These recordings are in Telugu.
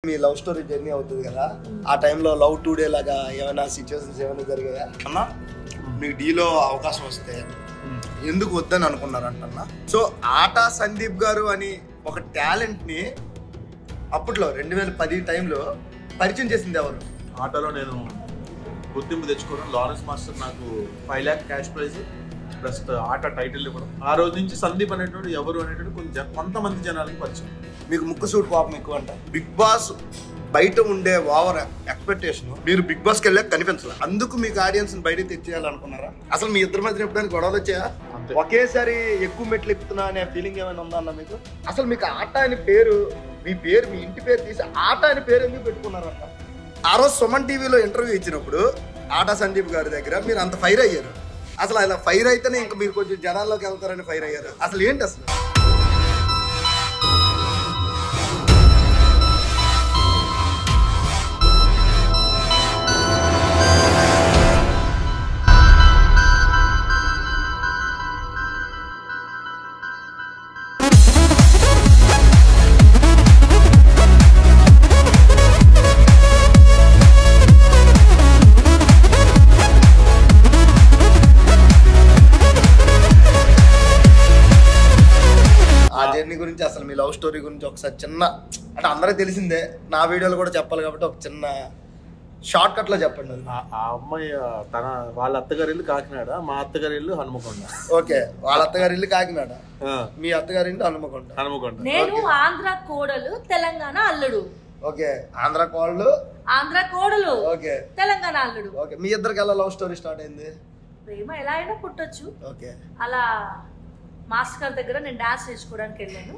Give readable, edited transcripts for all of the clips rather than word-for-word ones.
మీ లవ్ స్టోరీ జర్నీ అవుతుంది కదా, ఆ టైంలో లవ్ టుడే లాగా ఏమైనా సిచ్యువేషన్స్ ఏమైనా జరిగాయా అన్నా? మీకు డీలో అవకాశం వస్తే ఎందుకు వద్దని అనుకున్నారంటన్నా? సో ఆటా సందీప్ గారు అని ఒక టాలెంట్ని అప్పట్లో 2010 టైంలో పరిచయం చేసింది ఎవరు? ఆటలో నేను గుర్తింపు తెచ్చుకోవడం, లారెన్స్ మాస్టర్ నాకు 5 lakh క్యాష్ ప్రైజ్ ప్లస్ ఆట టైటిల్ ఇవ్వడం. ఆ రోజు నుంచి సందీప్ అనేటువంటి ఎవరు అనేటువంటి కొంతమంది జనాలకి పరిచయం. మీకు ముక్కు సూట్ పాపం ఎక్కువ అంట. బిగ్ బాస్ బయట ఉండే ఓవర్ ఎక్స్పెక్టేషన్ మీరు బిగ్ బాస్కి వెళ్ళాక కనిపించాలి, అందుకు మీకు ఆడియన్స్ బయట తెచ్చేయాలనుకున్నారా? అసలు మీ ఇద్దరి మధ్య ఎప్పుడైనా గొడవలు వచ్చాయా? ఒకేసారి ఎక్కువ మెట్లు ఎక్కుతున్నా అనే ఫీలింగ్ ఏమైనా ఉందా అన్న మీకు? అసలు మీకు ఆట అని పేరు, మీ ఇంటి పేరు తీసి ఆట అని పేరు ఎందుకు పెట్టుకున్నారంట? ఆ రోజు సుమన్ టీవీలో ఇంటర్వ్యూ ఇచ్చినప్పుడు ఆటా సందీప్ గారి దగ్గర మీరు అంత ఫైర్ అయ్యారు. అసలు అలా ఫైర్ అయితేనే ఇంకా మీరు కొంచెం జనాల్లోకి వెళ్తారని ఫైర్ అయ్యారు. అసలు ఏంటి అసలు? గురించి అసలు మీ లవ్ స్టోరీ గురించి ఒకసారి చిన్న, అంటే అందరికి తెలిసిందే, నా వీడియోలో కూడా చెప్పాలి కాబట్టి ఒక చిన్న షార్ట్ కట్ లో చెప్పండి. ఆ అమ్మాయి వాళ్ళ అత్తగారి ఇల్లు కాకినాడ, మా అత్తగారి ఇల్లు హనుమకొండ. ఓకే, వాళ్ళ అత్తగారి ఇల్లు కాకినాడ, మీ అత్తగారి ఇల్లు హనుమకొండ. నేను ఆంధ్ర కోడలు, తెలంగాణ అల్లుడు. ఓకే, ఆంధ్ర కోడలు, ఓకే, తెలంగాణ అల్లుడు. ఓకే, మీ ఇద్దరికి ఎలా లవ్ స్టోరీ స్టార్ట్ అయింది? ప్రేమ ఎలా అయినా పుట్టొచ్చు. ఓకే, అలా మాస్టర్ గారి దగ్గర నేను డాన్స్ నేర్చుకోవడానికి వెళ్ళాను.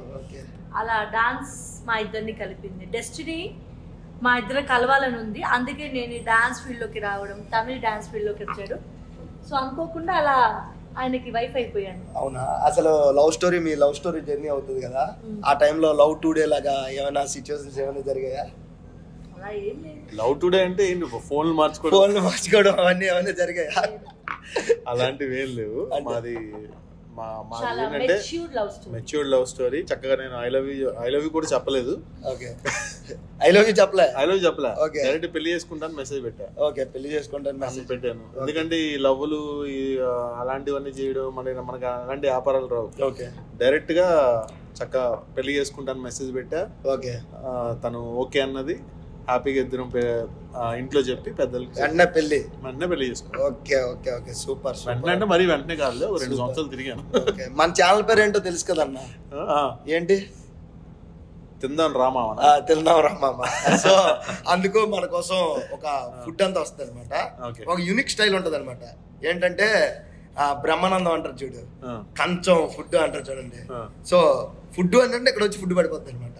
అలా డాన్స్ మా ఇద్దరిని కలిపింది. డెస్టినీ మా ఇద్దరు కలవాలని ఉంది, అందుకే నేను ఈ డాన్స్ ఫీల్డ్లోకి రావడం, తమిళ డాన్స్ ఫీల్డ్లోకి వచ్చాడు. సో అనుకోకుండా అలా ఆయనకి వైఫ్ అయిపోయాను. అవునా? అసలు మీ లవ్ స్టోరీ జర్నీ అవుతుంది కదా, ఆ టైంలో లవ్ టుడే లాగా ఏమైనా సిచ్యువేషన్స్ ఏమైనా జరిగాయా? అలా ఏం లేదు. లవ్ టుడే అంటే ఏంటి? ఫోన్లు మార్చుకోవడం అవన్నీ ఏమైనా జరిగాయా? అలాంటివి ఏం లేవు. మాది ఏంటంటే మెచ్యూర్డ్ లవ్ స్టోరీ. చక్కగా నేను ఐ లవ్ యూ కూడా చెప్పలేదు. ఐ లవ్ యూ చెప్పలే. డైరెక్ట్ పెళ్లి చేసుకుంటాను మెసేజ్ పెట్టా. ఓకే, పెళ్లి చేసుకుంటాను మెసేజ్ పెట్టాను. ఎందుకంటే ఈ లవ్లు అలాంటివన్నీ చేయడం మనకి అలాంటి వ్యాపారాలు రావు. ఓకే, డైరెక్ట్ గా చక్కగా పెళ్లి చేసుకుంటాను మెసేజ్ పెట్టా. ఓకే, తను ఓకే అన్నది. హ్యాపీగా ఇద్దరం ఇంట్లో చెప్పి పెద్దలకి వెంటనే పెళ్లి చేసుకో. Okay okay okay, super. వెంటనే అంటే మరీ వెంటనే కాదు, 2 సంవత్సరాలు తిరిగాను. మన ఛానల్ పేరు ఏంటో తెలుసు కదన్నా? ఏంటి? తిందాం రామామ. సో అందుకు మన కోసం ఒక ఫుడ్ అంతా వస్తుంది అనమాట. ఒక యూనిక్ స్టైల్ ఉంటది అనమాట. ఏంటంటే బ్రహ్మానందం అంటారు చూడు, కంచం ఫుడ్ అంటారు చూడండి. సో ఫుడ్ అంటే ఇక్కడ వచ్చి ఫుడ్ పడిపోతుంది అనమాట.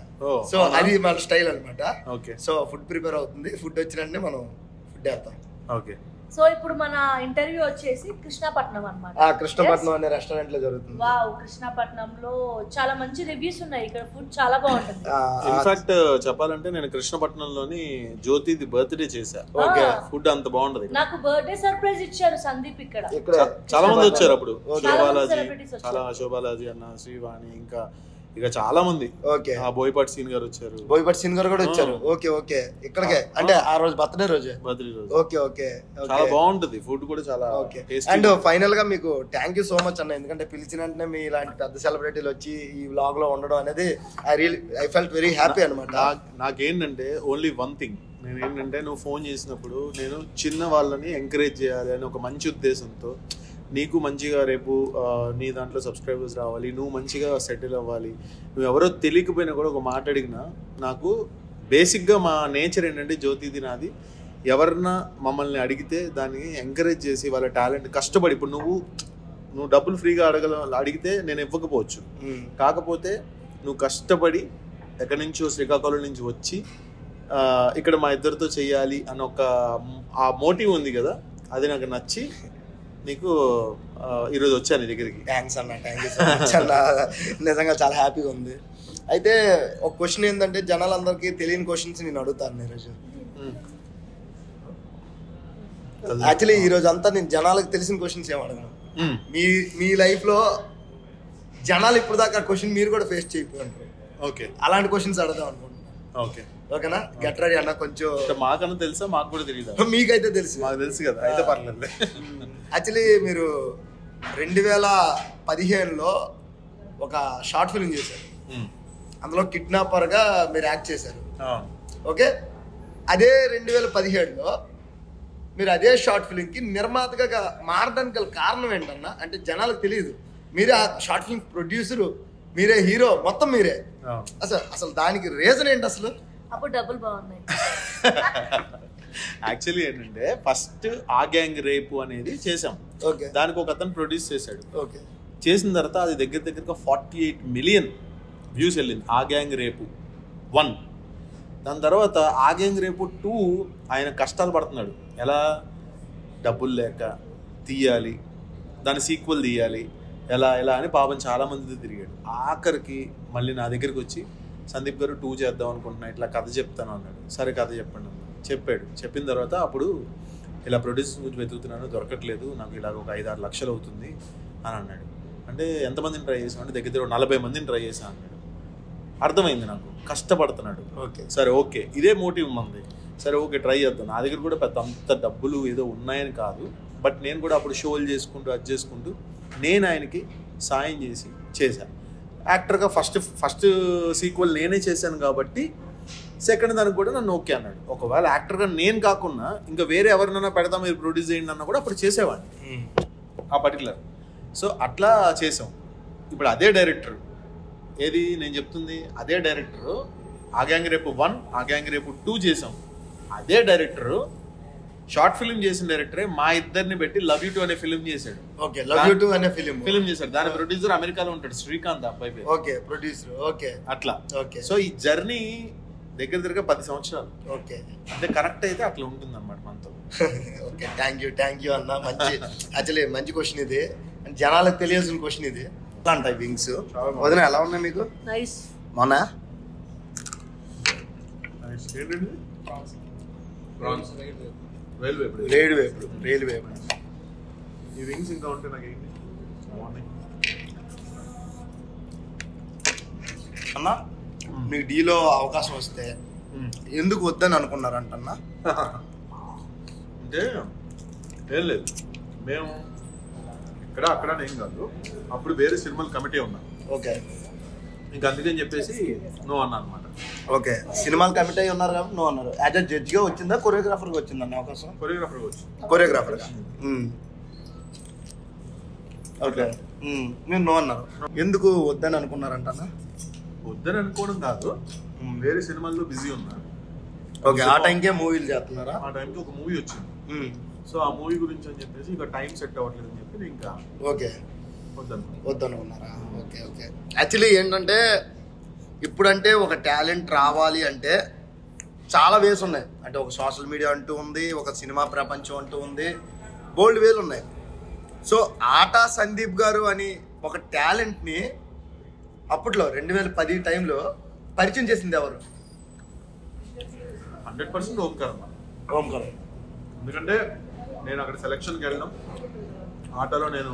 సో అది మన స్టైల్ అనమాట. సో ఫుడ్ ప్రిపేర్ అవుతుంది, ఫుడ్ వచ్చినంటే మనం ఫుడ్ వేస్తాం. ఓకే, సో ఇప్పుడు మన ఇంటర్వ్యూ వచ్చేసి కృష్ణపట్నం అన్నమాట. కృష్ణపట్నం అనే రెస్టారెంట్ లో జరుగుతుంది. వావ్, కృష్ణపట్నంలో చాలా మంచి రివ్యూస్ ఉన్నాయి. ఇక్కడ ఫుడ్ చాలా బాగుంటుంది. ఇన్ఫాక్ట్ చెప్పాలంటే నేను కృష్ణపట్నంలోని జ్యోతిది బర్త్డే చేశా. ఓకే, ఫుడ్ అంత బాగుంటది. నాకు బర్త్డే సర్ప్రైజ్ ఇచ్చారు సందీప్. ఇక్కడ చాలా మంది వచ్చారు అప్పుడు. శోభాలాజీ అన్న, శ్రీవాణి, ఇంకా ఇక చాలా మంది. ఓకే, బోయపాటి సీన్ గారు వచ్చారు. బోయపాటి సీన్ గారు కూడా వచ్చారు. ఓకే ఓకే, ఇక్కడికే అంటే ఆ రోజు బర్త్డే రోజు. ఓకే ఓకే, చాలా బాగుంటది ఫుడ్ కూడా చాలా. ఓకే, అండ్ ఫైనల్ గా మీకు థ్యాంక్ యూ సో మచ్ అన్న, ఎందుకంటే పిలిచిన వెంటనే మీ ఇలాంటి పెద్ద సెలబ్రిటీలు వచ్చి ఈ వ్లాగ్ లో ఉండడం అనేది ఐ ఫెల్ట్ వెరీ హ్యాపీ అనమాట. నాకేంటంటే ఓన్లీ వన్ థింగ్, నేను ఏంటంటే నువ్వు ఫోన్ చేసినప్పుడు నేను చిన్న వాళ్ళని ఎంకరేజ్ చేయాలి అని ఒక మంచి ఉద్దేశంతో, నీకు మంచిగా రేపు నీ దాంట్లో సబ్స్క్రైబర్స్ రావాలి, నువ్వు మంచిగా సెటిల్ అవ్వాలి, నువ్వు ఎవరో తెలియకపోయినా కూడా ఒక మాట అడిగినా, నాకు బేసిక్గా మా నేచర్ ఏంటంటే జ్యోతిది నాది, ఎవరన్నా మమ్మల్ని అడిగితే దాన్ని ఎంకరేజ్ చేసి వాళ్ళ టాలెంట్ కష్టపడి, ఇప్పుడు నువ్వు డబ్బులు ఫ్రీగా అడిగితే నేను ఇవ్వకపోవచ్చు, కాకపోతే నువ్వు కష్టపడి ఎక్కడి నుంచో శ్రీకాకుళం నుంచి వచ్చి ఇక్కడ మా ఇద్దరితో చెయ్యాలి అని ఒక ఆ మోటివ్ ఉంది కదా, అది నాకు నచ్చి నీకు ఈరోజు వచ్చాను నీ దగ్గరికి. థ్యాంక్స్ అన్న, థ్యాంక్ యూ సో మచ్ అన్న, నిజంగా చాలా హ్యాపీగా ఉంది. అయితే ఒక క్వశ్చన్ ఏంటంటే, జనాలందరికీ తెలియని క్వశ్చన్స్ నేను అడుగుతాను ఈరోజు. యాక్చువల్లీ ఈరోజు అంతా నేను జనాలకు తెలిసిన క్వశ్చన్స్ ఏం అడగను. మీ లైఫ్ లో జనాలు ఇప్పుడు దాకా క్వశ్చన్ మీరు కూడా ఫేస్ చేయకపోయారు. ఓకే, అలాంటి క్వశ్చన్స్ అడదాం అనుకుంటున్నాను. ఓకే ఓకేనా? గెట్ రెడీ అన్న. కొంచెం మాకన్నా తెలుసా? మాకు కూడా తెలియదు. మీకైతే తెలుసు. మాకు తెలుసు కదా, అయితే పర్లేదు. యాక్చువల్లీ మీరు 2015లో ఒక షార్ట్ ఫిల్మ్ చేశారు. అందులో కిడ్నాపర్గా మీరు యాక్ట్ చేశారు. ఓకే, అదే 2017లో మీరు అదే షార్ట్ ఫిల్మ్కి నిర్మాతగా మారడానికి గల కారణం ఏంటన్నా? అంటే జనాలకు తెలియదు, మీరే ఆ షార్ట్ ఫిల్మ్ ప్రొడ్యూసరు, మీరే హీరో, మొత్తం మీరే. అసలు దానికి రీజన్ ఏంటి అసలు? అప్పుడు డబ్బులు బాగున్నాయి. యాక్చువల్లీ ఏంటంటే ఫస్ట్ ఆ గ్యాంగ్ రేపు అనేది చేసాం. ఓకే, దానికి ఒక అతను ప్రొడ్యూస్ చేశాడు. ఓకే, చేసిన తర్వాత అది దగ్గరగా 48 మిలియన్ వ్యూస్ వెళ్ళింది ఆ గ్యాంగ్ రేపు 1. దాని తర్వాత ఆ గ్యాంగ్ రేపు 2 ఆయన కష్టాలు పడుతున్నాడు. ఎలా? డబ్బులు లేక తీయాలి, దాని సీక్వెల్ తీయాలి, ఎలా అని పాపం చాలామంది తిరిగాడు. ఆఖరికి మళ్ళీ నా దగ్గరికి వచ్చి సందీప్ గారు 2 చేద్దాం అనుకుంటున్నా, ఇట్లా కథ చెప్తాను అన్నాడు. సరే కథ చెప్పండి అన్నాడు. చెప్పాడు. చెప్పిన తర్వాత అప్పుడు ఇలా ప్రొడ్యూసర్ గురించి వెతుకుతున్నాను, దొరకట్లేదు, నాకు ఇలా ఒక 5-6 లక్షలు అవుతుంది అని అన్నాడు. అంటే ఎంతమందిని ట్రై చేసాం అంటే దగ్గర 40 మందిని ట్రై చేశాను అన్నాడు. అర్థమైంది నాకు కష్టపడుతున్నాడు. ఓకే, సరే ఓకే, ఇదే మోటివ్ ఉంది. సరే ఓకే, ట్రై చేద్దాం. నా దగ్గర కూడా పెద్ద అంత డబ్బులు ఏదో ఉన్నాయని కాదు, బట్ నేను కూడా అప్పుడు షోలు చేసుకుంటూ అది చేసుకుంటూ నేను ఆయనకి సాయం చేశాను. యాక్టర్గా ఫస్ట్ సీక్వెల్ నేనే చేశాను కాబట్టి సెకండ్ దానికి కూడా నన్ను ఓకే అన్నాడు. ఒకవేళ యాక్టర్గా నేను కాకుండా ఇంకా వేరే ఎవరినైనా పెడతాం, మీరు ప్రొడ్యూస్ చేయండి అన్నా కూడా అప్పుడు చేసేవాడిని ఆ పర్టికులర్. సో అట్లా చేసాం. ఇప్పుడు అదే డైరెక్టర్, ఏది నేను చెప్తుంది, అదే డైరెక్టరు ఆ గ్యాంగ్ రేపు 1, ఆ గ్యాంగ్ రేపు 2 చేసాం. అదే డైరెక్టరు షార్ట్ ఫిల్మ్ చేసిన డైరెక్టరే మా ఇద్దరిని పెట్టి లవ్ యూ 2 అనే ఫిల్మ్ చేశాడు. ఓకే, లవ్ యూ 2 అనే ఫిల్మ్ చేశాడు. దాని ప్రొడ్యూసర్ అమెరికాలో ఉంటాడు, శ్రీకాంత్ అబ్బాయి పేరు. Okay, producer. ఓకే, అట్లా. ఓకే, సో ఈ జర్నీ దగ్గర 10 సంవత్సరాలు. ఓకే, అంటే కరెక్ట్ అయితే అట్లా ఉంటుంది అనమాట మనతో. ఓకే, థ్యాంక్ యూ అన్న. మంచి యాక్చువల్లీ మంచి క్వశ్చన్ ఇది, జనాలకు తెలియాల్సిన క్వశ్చన్ ఇది. ఎలా ఉంటాయి వింగ్స్? వదిన ఎలా ఉన్నాయి మీకు? నైస్. మొన్న రేలు వేపుడు. ఈ వింగ్స్ ఇంకా ఉంటే నాకు ఏంటి అన్న, మీకు డీలో అవకాశం వస్తే ఎందుకు వద్దని అనుకున్నారంటన్నా? అంటే ఏం లేదు, మేము ఇక్కడ అక్కడ ఏం కాదు, అప్పుడు వేరే సినిమాలు కమిటీ ఉన్నాం. ఓకే, ఇంకా అందుకని చెప్పేసి నో అన్నా అనమాట. ఓకే, సినిమాలు కమిట్ అయ్యి ఉన్నారు కాబట్టి నో అన్నారు. యాజ్ అ జడ్జిగా వచ్చిందా, కొరియోగ్రాఫర్గా వచ్చిందన్న అవకాశం? కొరియోగ్రాఫర్గా వచ్చింది. కొరియోగ్రాఫర్గా. ఓకే, నేను నో అన్నారు. ఎందుకు వద్దని అనుకున్నారంటన్నా? వద్దని అనుకోవడం కాదు, వేరే సినిమాల్లో బిజీ ఉన్నారు. ఓకే, ఆ టైంకే మూవీలు చేస్తున్నారా? ఆ టైంకి ఒక మూవీ వచ్చింది. సో ఆ మూవీ గురించి అని చెప్పేసి ఇక టైం సెట్ అవ్వట్లేదు అని చెప్పి ఇంకా ఓకే వద్దనుకున్నారా? ఓకే, యాక్చువల్లీ ఏంటంటే ఇప్పుడంటే ఒక టాలెంట్ రావాలి అంటే చాలా వేస్ ఉన్నాయి. అంటే ఒక సోషల్ మీడియా అంటూ ఉంది, ఒక సినిమా ప్రపంచం అంటూ ఉంది, బోల్డ్ వేలు ఉన్నాయి. సో ఆటా సందీప్ గారు అని ఒక టాలెంట్ని అప్పట్లో 2010 టైంలో పరిచయం చేసింది ఎవరు? 100% ఓంకార్. ఎందుకంటే నేను అక్కడ సెలక్షన్కి వెళ్ళడం, ఆటలో నేను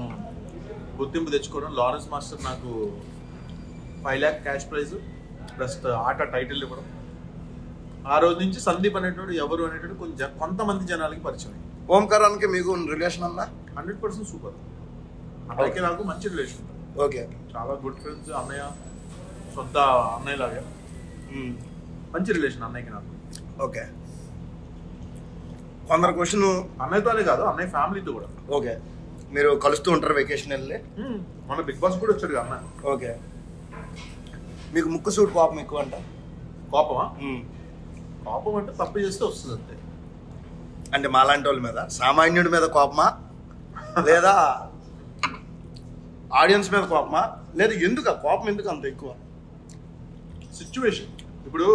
గుర్తింపు తెచ్చుకోవడం, లారెన్స్ మాస్టర్ నాకు 5 lakh క్యాష్ ప్రైజ్ ప్లస్ ఆట టైటిల్ ఇవ్వడం, ఆ రోజు నుంచి సందీప్ అనేటోడు ఎవరు అనేటోడు కొంతమంది జనాలకి పరిచయం. ఓంకారానికి మీకు రిలేషన్ అన్నా? 100% సూపర్. అక్కడికి నాకు మంచి రిలేషన్. ఓకే, చాలా గుడ్ ఫ్రెండ్స్, అన్నయ్య, సొంత అన్నయ్య లాగా మంచి రిలేషన్ అన్నయ్యకి నాకు. ఓకే, కొందరు క్వశ్చన్ అన్నయ్యతోనే కాదు, అన్నయ్య ఫ్యామిలీతో కూడా. ఓకే, మీరు కలుస్తూ ఉంటారు వెకేషన్ వెళ్ళి? మన బిగ్ బాస్ కూడా వచ్చాడు అన్న. ఓకే, మీకు ముక్కు సూట్ కోపం ఎక్కువ అంట? కోపమా? కోపం అంటే తప్పు చేస్తే వస్తుంది అంతే. అంటే మాలాంటి వాళ్ళ మీద, సామాన్యుడి మీద కోపమా, లేదా ఆడియన్స్ మీద కోపమా, లేదా ఎందుకు కోపం ఎందుకు అంత ఎక్కువ? సిచ్యువేషన్. ఇప్పుడు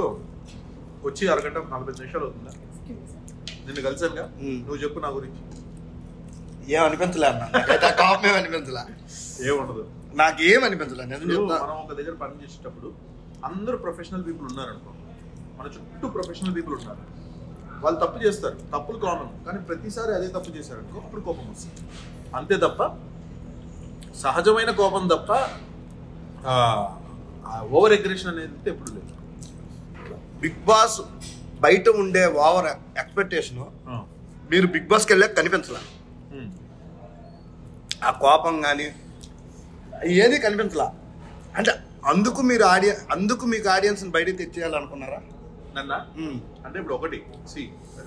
వచ్చి అరగంట 40 నిమిషాలు అవుతుందా, నిన్ను కలిసానుగా, నువ్వు చెప్పు నా గురించి. ఏమనిపించలే అన్న, కోపం ఏమనిపించలే, ఏముండదు, నాకేమనిపించలే. మనం ఒక దగ్గర పని చేసేటప్పుడు అందరూ ప్రొఫెషనల్ పీపుల్ ఉన్నారనుకో, మన చుట్టూ ప్రొఫెషనల్ పీపుల్ ఉన్నారు, వాళ్ళు తప్పు చేస్తారు, తప్పులు కామన్, కానీ ప్రతిసారి అదే తప్పు చేశారనుకో అప్పుడు కోపం వస్తుంది. అంతే తప్ప సహజమైన కోపం తప్ప ఓవర్ అగ్రెషన్ అనేది ఎప్పుడు లేదు. బిగ్ బాస్ బయట ఉండే ఓవర్ ఎక్స్పెక్టేషన్ మీరు బిగ్ బాస్కి వెళ్ళాక కనిపించలే. ఆ కోపం కానీ ఏది కనిపించలా. అంటే అందుకు మీకు ఆడియన్స్ని బయటకు తెచ్చేయాలనుకున్నారా? నన్న అంటే ఇప్పుడు ఒకటి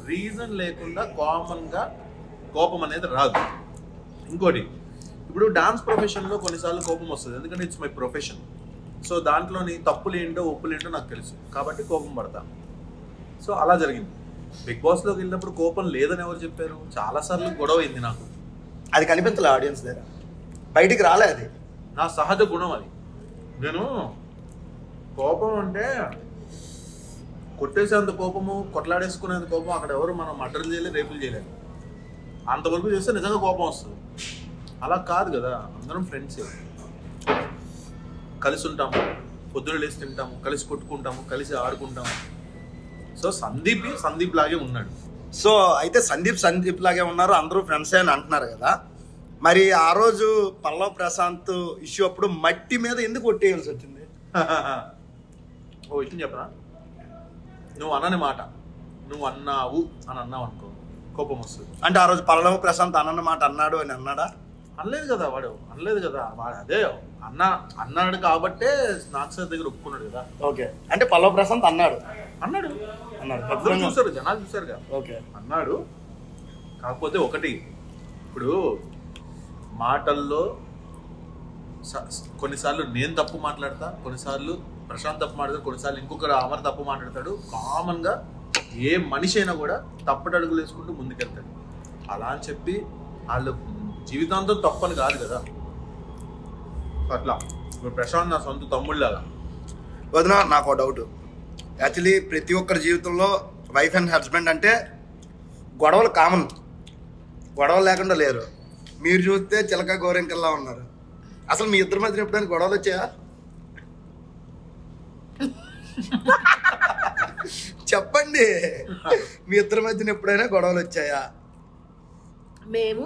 రీజన్ లేకుండా కామన్గా కోపం అనేది రాదు. ఇంకోటి ఇప్పుడు డాన్స్ ప్రొఫెషన్లో కొన్నిసార్లు కోపం వస్తుంది, ఎందుకంటే ఇట్స్ మై ప్రొఫెషన్. సో దాంట్లోని తప్పులు ఏంటో ఒప్పులు ఏంటో నాకు తెలుసు కాబట్టి కోపం పడతా. సో అలా జరిగింది. బిగ్ బాస్లోకి వెళ్ళినప్పుడు కోపం లేదని ఎవరు చెప్పారు? చాలాసార్లు గొడవ అయింది నాకు. అది కనిపించలే ఆడియన్స్ దగ్గర, బయటికి రాలే. అది నా సహజ గుణం. అది నేను కోపం అంటే కొట్టేసేంత కోపము, కొట్లాడేసుకునేంత కోపం అక్కడ ఎవరు మనం మర్డర్లు చేయలేదు, రేపులు చేయలేదు. అంతవరకు చేస్తే నిజంగా కోపం వస్తుంది. అలా కాదు కదా, అందరం ఫ్రెండ్స్, కలిసి ఉంటాము, పొద్దున లేచి తింటాము, కలిసి కొట్టుకుంటాము, కలిసి ఆడుకుంటాము. సో సందీప్ లాగే ఉన్నాడు. సో అయితే సందీప్ లాగే ఉన్నారు, అందరూ ఫ్రెండ్సే అని అంటున్నారు కదా. మరి ఆ రోజు పల్లవ్ ప్రశాంత్ ఇష్యూ అప్పుడు మట్టి మీద ఎందుకు కొట్టేయాల్సి వచ్చింది? ఓ విషయం చెప్పరా, నువ్వు అనని మాట నువ్వు అన్నావు అని అన్నావు అనుకో కోపం వస్తుంది. అంటే ఆ రోజు పల్లవ్ ప్రశాంత్ అన్న మాట అన్నాడు అని అన్నాడా? అనలేదు కదా వాడు, అనలేదు కదా వాడు. అదే అన్నాడు కాబట్టే స్నాక్స్ దగ్గర ఒప్పుకున్నాడు కదా. ఓకే, అంటే పల్లవ్ ప్రశాంత్ అన్నాడు. చూసారు, జనాలు చూసారు కదా. ఓకే, అన్నాడు. కాకపోతే ఒకటి, ఇప్పుడు మాటల్లో కొన్నిసార్లు నేను తప్పు మాట్లాడతా, కొన్నిసార్లు ప్రశాంత్ తప్పు మాట్లాడతాడు, కొన్నిసార్లు ఇంకొకరు అమర్ తప్పు మాట్లాడతాడు. కామన్గా ఏ మనిషి అయినా కూడా తప్పటి అడుగులు వేసుకుంటూ ముందుకెళ్తాడు. అలా అని చెప్పి వాళ్ళు జీవితాంతం తప్పని కాదు కదా. అట్లా ఇప్పుడు ప్రశాంత్ నా సొంత తమ్ముళ్ళలాగా. వదిన, నాకు ఒక డౌట్. యాక్చువల్లీ ప్రతి ఒక్కరి జీవితంలో వైఫ్ అండ్ హస్బెండ్ అంటే గొడవలు కామన్, గొడవలు లేకుండా లేరు. మీరు చూస్తే చిలక గోరెంకల్లా ఉన్నారు. అసలు మీ ఇద్దరి మధ్య ఎప్పుడైనా గొడవలు వచ్చాయా? చెప్పండి, మీ ఇద్దరి మధ్యన ఎప్పుడైనా గొడవలు వచ్చాయా? మేము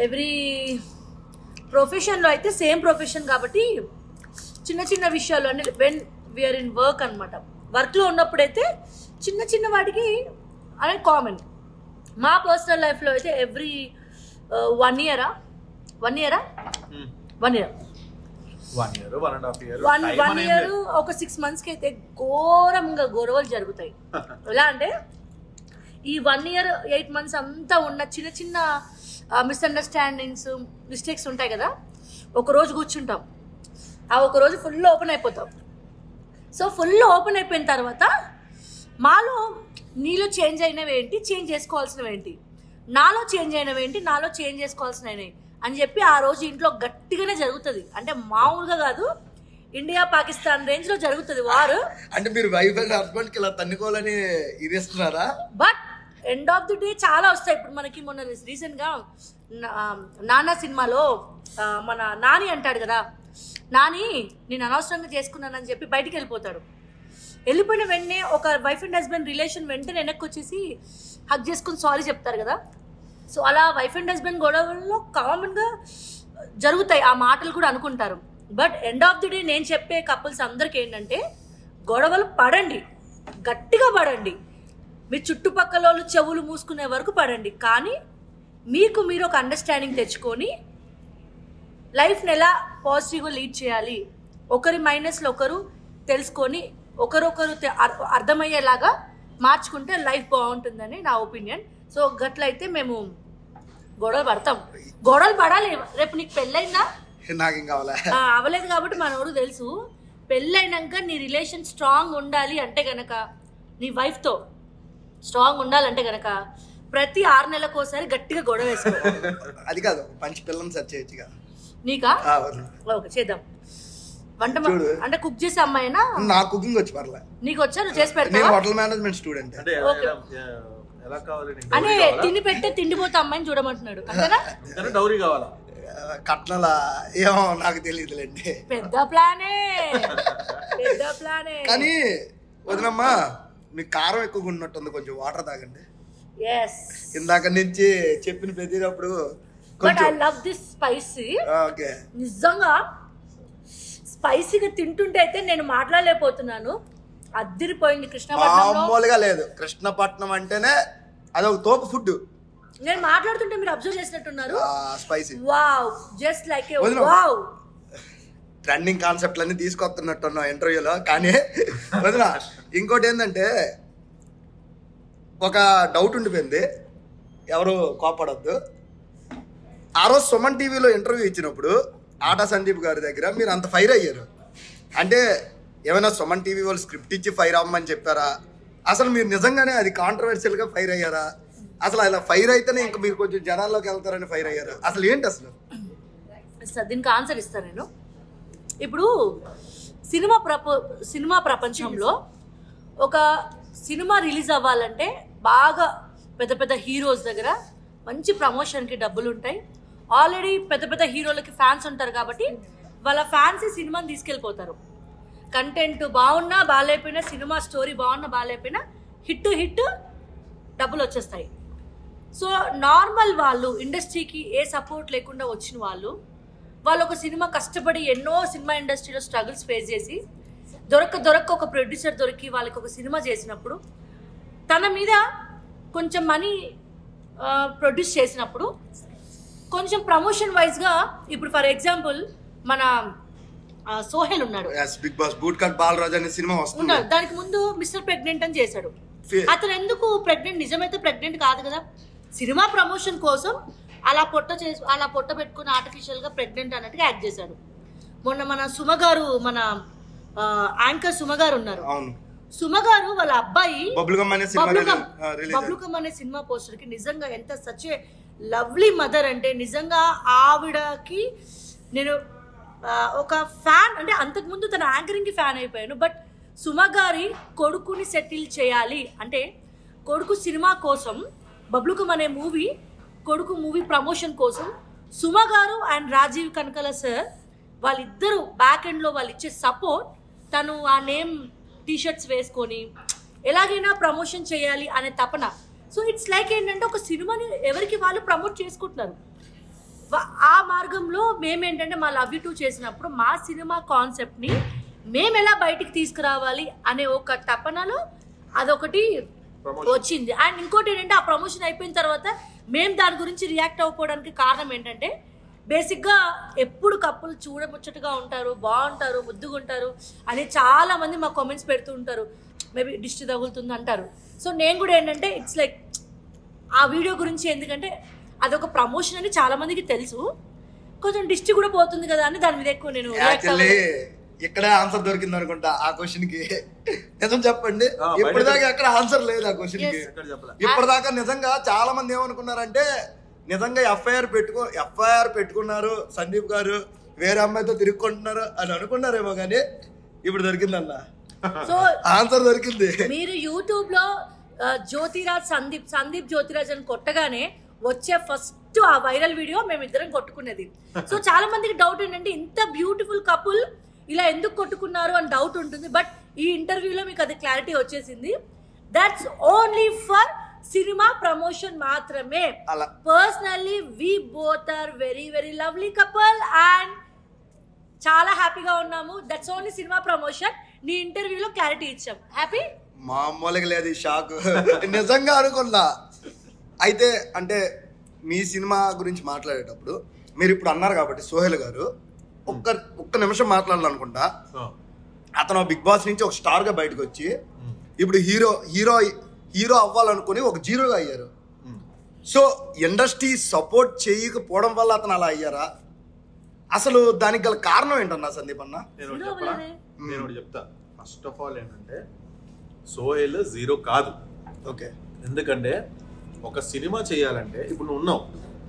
ఎవ్రీ ప్రొఫెషన్లో అయితే సేమ్ ప్రొఫెషన్ కాబట్టి చిన్న చిన్న విషయాలు అంటే వెన్ వీఆర్ ఇన్ వర్క్ అనమాట. వర్క్లో ఉన్నప్పుడైతే చిన్న వాటికి అనేది కామన్. మా పర్సనల్ లైఫ్లో అయితే ఎవ్రీ 1 year ఒక 6 monthsకి అయితే ఘోరంగా గొడవలు జరుగుతాయి. ఎలా అంటే ఈ 1 year 8 months అంతా ఉన్న చిన్న మిస్అండర్స్టాండింగ్స్, మిస్టేక్స్ ఉంటాయి కదా. ఒకరోజు కూర్చుంటాం, ఆ ఒకరోజు ఫుల్ ఓపెన్ అయిపోతాం. సో ఫుల్ ఓపెన్ అయిపోయిన తర్వాత మాలో నీలో చేంజ్ అయినవి ఏంటి, చేంజ్ చేసుకోవాల్సినవి ఏంటి, నాలో చేంజ్ అయినవి ఏంటి, నాలో చేంజ్ చేసుకోవాల్సినవి అని చెప్పి ఆ రోజు ఇంట్లో గట్టిగానే జరుగుతుంది. అంటే మామూలుగా కాదు, ఇండియా పాకిస్తాన్ రేంజ్లో జరుగుతుంది వారు. అంటే మీరు వైఫ్ అండ్ హస్బెండ్కి ఇలా తన్నుకోవాలని ఇదిస్తున్నారా? But end of the day చాలా వస్తాయి. ఇప్పుడు మనకి మొన్న రీసెంట్గా నాన్న సినిమాలో మన నాని అంటాడు కదా, నాని నేను అనవసరంగా చేసుకున్నానని చెప్పి బయటికి వెళ్ళిపోతాడు. వెళ్ళిపోయిన వెంటనే ఒక వైఫ్ అండ్ హస్బెండ్ రిలేషన్ వెంటనే వెనక్కి వచ్చేసి హగ్ చేసుకుని సారీ చెప్తారు కదా. సో అలా వైఫ్ అండ్ హస్బెండ్ గొడవల్లో కామన్గా జరుగుతాయి, ఆ మాటలు కూడా అనుకుంటారు. But end of the day నేను చెప్పే కపుల్స్ అందరికీ ఏంటంటే, గొడవలు పడండి, గట్టిగా పడండి, మీ చుట్టుపక్కల వాళ్ళు చెవులు మూసుకునే వరకు పడండి, కానీ మీకు మీరు ఒక అండర్స్టాండింగ్ తెచ్చుకొని లైఫ్ని ఎలా పాజిటివ్గా లీడ్ చేయాలి, ఒకరి మైనస్లో ఒకరు తెలుసుకొని ఒకరొకరు అర్థమయ్యేలాగా మార్చుకుంటే లైఫ్ బాగుంటుందని నా ఒపీనియన్. సో గట్లయితే మేము గొడవలు పడతాం, గొడవలు పడాలి. రేపు నీకు పెళ్ళైందా? నాకు ఇంకా అవ్వలేదు కాబట్టి మనోడు తెలుసు. పెళ్ళైనాక నీ రిలేషన్ స్ట్రాంగ్ ఉండాలి అంటే గనక, నీ వైఫ్తో స్ట్రాంగ్ ఉండాలంటే గనక ప్రతి 6 నెలలకోసారి గట్టిగా గొడవ వేసుకో. అది కాదు, మంచి పిల్లల్ని సెర్చ్ చేయొచ్చుగా. నీకా? ఓకే, చేద్దాం. వంట అంటే కుక్ చేసే అమ్మాయినా? నా కుకింగ్ వచ్చి పర్లే. నీకు వచ్చా? నువ్వు చేసి పెడతావా? నేను హోటల్ మేనేజ్మెంట్ స్టూడెంట్. అనే తిండి పెట్టే తిండిపోతే అమ్మాయిని చూడమంటున్నాడు అంతేనా? డౌరీ కావాలా? కట్నాల ఏమో నాకు తెలియదులేండి. పెద్ద ప్లానే. కానీ వదినమ్మా, మీకు కారం ఎక్కువగా ఉన్నట్టుంది, కొంచెం వాటర్ తాగండి. ఇందాక నుంచి చెప్పిన ప్రతిప్పుడు నిజంగా స్పైసీగా తింటుంటే అయితే నేను మాట్లాడలేకపోతున్నాను. అద్దిరిపోయింది కృష్ణపట్నంలో. మామూలుగా లేదు. కృష్ణపట్నం అంటేనే అదొక తోపు ఫుడ్. నేను మాట్లాడుతుంటే మీరు అబ్జర్వ్ చేసినట్టున్నారు. Spicy. Wow, just like a wow. Trending కాన్సెప్ట్లన్నీ తీసుకొస్తున్నట్టున్నావు ఇంటర్వ్యూలో. కానీ వదినా ఇంకోటి ఏంటంటే ఒక డౌట్ ఉండిపోయింది, ఎవరు కోపడొద్దు. ఆ రోజు సుమన్ టీవీలో ఇంటర్వ్యూ ఇచ్చినప్పుడు ఆటా సందీప్ గారి దగ్గర మీరు అంత ఫైర్ అయ్యారు. అంటే ఏమైనా సుమన్ టీవీ వాళ్ళు స్క్రిప్ట్ ఇచ్చి ఫైర్ అవ్వమని చెప్పారా? అసలు మీరు నిజంగానే అది కాంట్రవర్షియల్గా ఫైర్ అయ్యారా? అసలు అలా ఫైర్ అయితేనే ఇంకా మీరు కొంచెం జనాల్లోకి వెళ్తారని ఫైర్ అయ్యారా? అసలు ఏంటి అసలు? దీనికి ఆన్సర్ ఇస్తాను నేను. ఇప్పుడు సినిమా ప్రపంచంలో ఒక సినిమా రిలీజ్ అవ్వాలంటే బాగా పెద్ద పెద్ద హీరోస్ దగ్గర మంచి ప్రమోషన్కి డబ్బులు ఉంటాయి. ఆల్రెడీ పెద్ద పెద్ద హీరోలకి ఫ్యాన్స్ ఉంటారు కాబట్టి వాళ్ళ ఫ్యాన్స్ ఈ సినిమాని తీసుకెళ్ళిపోతారు. కంటెంట్ బాగున్నా బాగాలేకపోయినా, సినిమా స్టోరీ బాగున్నా బాగాలేకపోయినా హిట్ డబ్బులు వచ్చేస్తాయి. సో నార్మల్ వాళ్ళు ఇండస్ట్రీకి ఏ సపోర్ట్ లేకుండా వచ్చిన వాళ్ళు ఒక సినిమా కష్టపడి ఎన్నో సినిమా ఇండస్ట్రీలో స్ట్రగుల్స్ ఫేస్ చేసి దొరక్క ఒక ప్రొడ్యూసర్ దొరికి వాళ్ళకి ఒక సినిమా చేసినప్పుడు తన మీద కొంచెం మనీ ప్రొడ్యూస్ చేసినప్పుడు కొంచెం ప్రమోషన్ వైజ్గా, ఇప్పుడు ఫర్ ఎగ్జాంపుల్ మన సోహెల్ ఉన్నాడు, Bigg Boss boot cut Balaraj అనే సినిమా వస్తుంది. దానికి ముందు మిస్టర్ ప్రెగ్నెంట్ అని చేశాడు. అతను ఎందుకు ప్రెగ్నెంట్? నిజమైతే ప్రెగ్నెంట్ కాదు కదా. సినిమా ప్రమోషన్ కోసం అలా పొట్ట పెట్టుకుని ఆర్టిఫిషియల్గా ప్రెగ్నెంట్ అన్నట్టుగా యాక్ట్ చేశాడు. మొన్న మన సుమగారు, మన యాంకర్ సుమగారు ఉన్నారు. సుమగారు వాళ్ళ అబ్బాయి బబ్లుగమ్ అనే సినిమా పోస్టర్ కి నిజంగా ఎంత సచ్ ఏ లవ్లీ మదర్ అంటే నిజంగా ఆవిడకి నేను ఒక ఫ్యాన్. అంటే అంతకుముందు తన యాంకరింగ్ కి ఫ్యాన్ అయిపోయాను. బట్ సుమగారి కొడుకుని సెటిల్ చేయాలి అంటే కొడుకు సినిమా కోసం బబ్లుకం అనే కొడుకు మూవీ ప్రమోషన్ కోసం సుమగారు అండ్ రాజీవ్ కనకల సార్ వాళ్ళిద్దరూ బ్యాక్ ఎండ్లో వాళ్ళు ఇచ్చే సపోర్ట్, తను ఆ నేమ్ టీషర్ట్స్ వేసుకొని ఎలాగైనా ప్రమోషన్ చేయాలి అనే తపన. సో ఇట్స్ లైక్ ఏంటంటే ఒక సినిమాని ఎవరికి వాళ్ళు ప్రమోట్ చేసుకుంటున్నారు. ఆ మార్గంలో మేమేంటంటే మా లవ్ యూ 2 చేసినప్పుడు మా సినిమా కాన్సెప్ట్ని మేము ఎలా బయటికి తీసుకురావాలి అనే ఒక తపనలో అదొకటి వచ్చింది. అండ్ ఇంకోటి ఏంటంటే ఆ ప్రమోషన్ అయిపోయిన తర్వాత మేము దాని గురించి రియాక్ట్ అవ్వకపోవడానికి కారణం ఏంటంటే బేసిక్గా ఎప్పుడు కప్పులు చూడముచ్చటగా ఉంటారు, బాగుంటారు, ముద్దుగా ఉంటారు అని చాలా మంది మా కామెంట్స్ పెడుతూ ఉంటారు. మేబీ దిష్టి తగులుతుంది అంటారు. సో నేను కూడా ఏంటంటే ఇట్స్ లైక్ ఆ వీడియో గురించి, ఎందుకంటే అదొక ప్రమోషన్ అని చాలా మందికి తెలుసు, కొంచెం దిష్టి కూడా పోతుంది కదా అని దాని మీద ఎక్కువ నేను ఇక్కడే ఆన్సర్ దొరికింది అనుకుంటా ఆ క్వశ్చన్ కి. నిజం చెప్పండి, ఇప్పటిదాకా ఎక్కడ ఆన్సర్ లేదు ఆ క్వశ్చన్ కి. ఇప్పటిదాకా నిజంగా చాలా మంది ఏమనుకున్నారంటే నిజంగా ఎఫ్ఐఆర్ పెట్టుకున్నారు సందీప్ గారు, వేరే అమ్మాయితో తిరుగుకుంటున్నారు అని అనుకున్నారేమో, కానీ ఇప్పుడు దొరికిందన్న. సో ఆన్సర్ దొరికింది. మీరు యూట్యూబ్ లో జ్యోతిరాజ్ సందీప్ జ్యోతిరాజ్ అని కొట్టగానే వచ్చే ఫస్ట్ ఆ వైరల్ వీడియో మేమిద్దరం కొట్టుకునేది. సో చాలా మందికి డౌట్ ఏంటంటే ఇంత బ్యూటిఫుల్ కపుల్ ఇలా ఎందుకు కొట్టుకున్నారు అని డౌట్ ఉంటుంది. బట్ ఈ ఇంటర్వ్యూలో మీకు అది క్లారిటీ వచ్చేసింది. That's only for cinema promotion మాత్రమే. Personally we both are very very lovely couple and చాలా హ్యాపీగా ఉన్నాము. That's only cinema promotion. నీ ఇంటర్వ్యూలో క్లారిటీ ఇచ్చాం. హ్యాపీ? మామూలుగా లేదు, షాక్. నిజంగా అనుకున్నా. అయితే అంటే మీ సినిమా గురించి మాట్లాడేటప్పుడు మీరు ఇప్పుడు అన్నారు కాబట్టి సోహెల్ గారు ఒక్క నిమిషం మాట్లాడాలనుకుంటా. అతను బిగ్ బాస్ నుంచి ఒక స్టార్ గా బయటకు వచ్చి ఇప్పుడు హీరో అవ్వాలనుకుని ఒక జీరోగా అయ్యారు. సో ఇండస్ట్రీ సపోర్ట్ చేయకపోవడం వల్ల అతను అలా అయ్యారా? అసలు దానికి గల కారణం ఏంటన్నా సందీప్ అన్న? నేను చెప్తా. ఫస్ట్ ఆఫ్ ఆల్ ఏంటంటే సోహెల్ జీరో కాదు. ఓకే. ఎందుకంటే ఒక సినిమా చేయాలంటే ఇప్పుడు నువ్వు ఉన్నావు,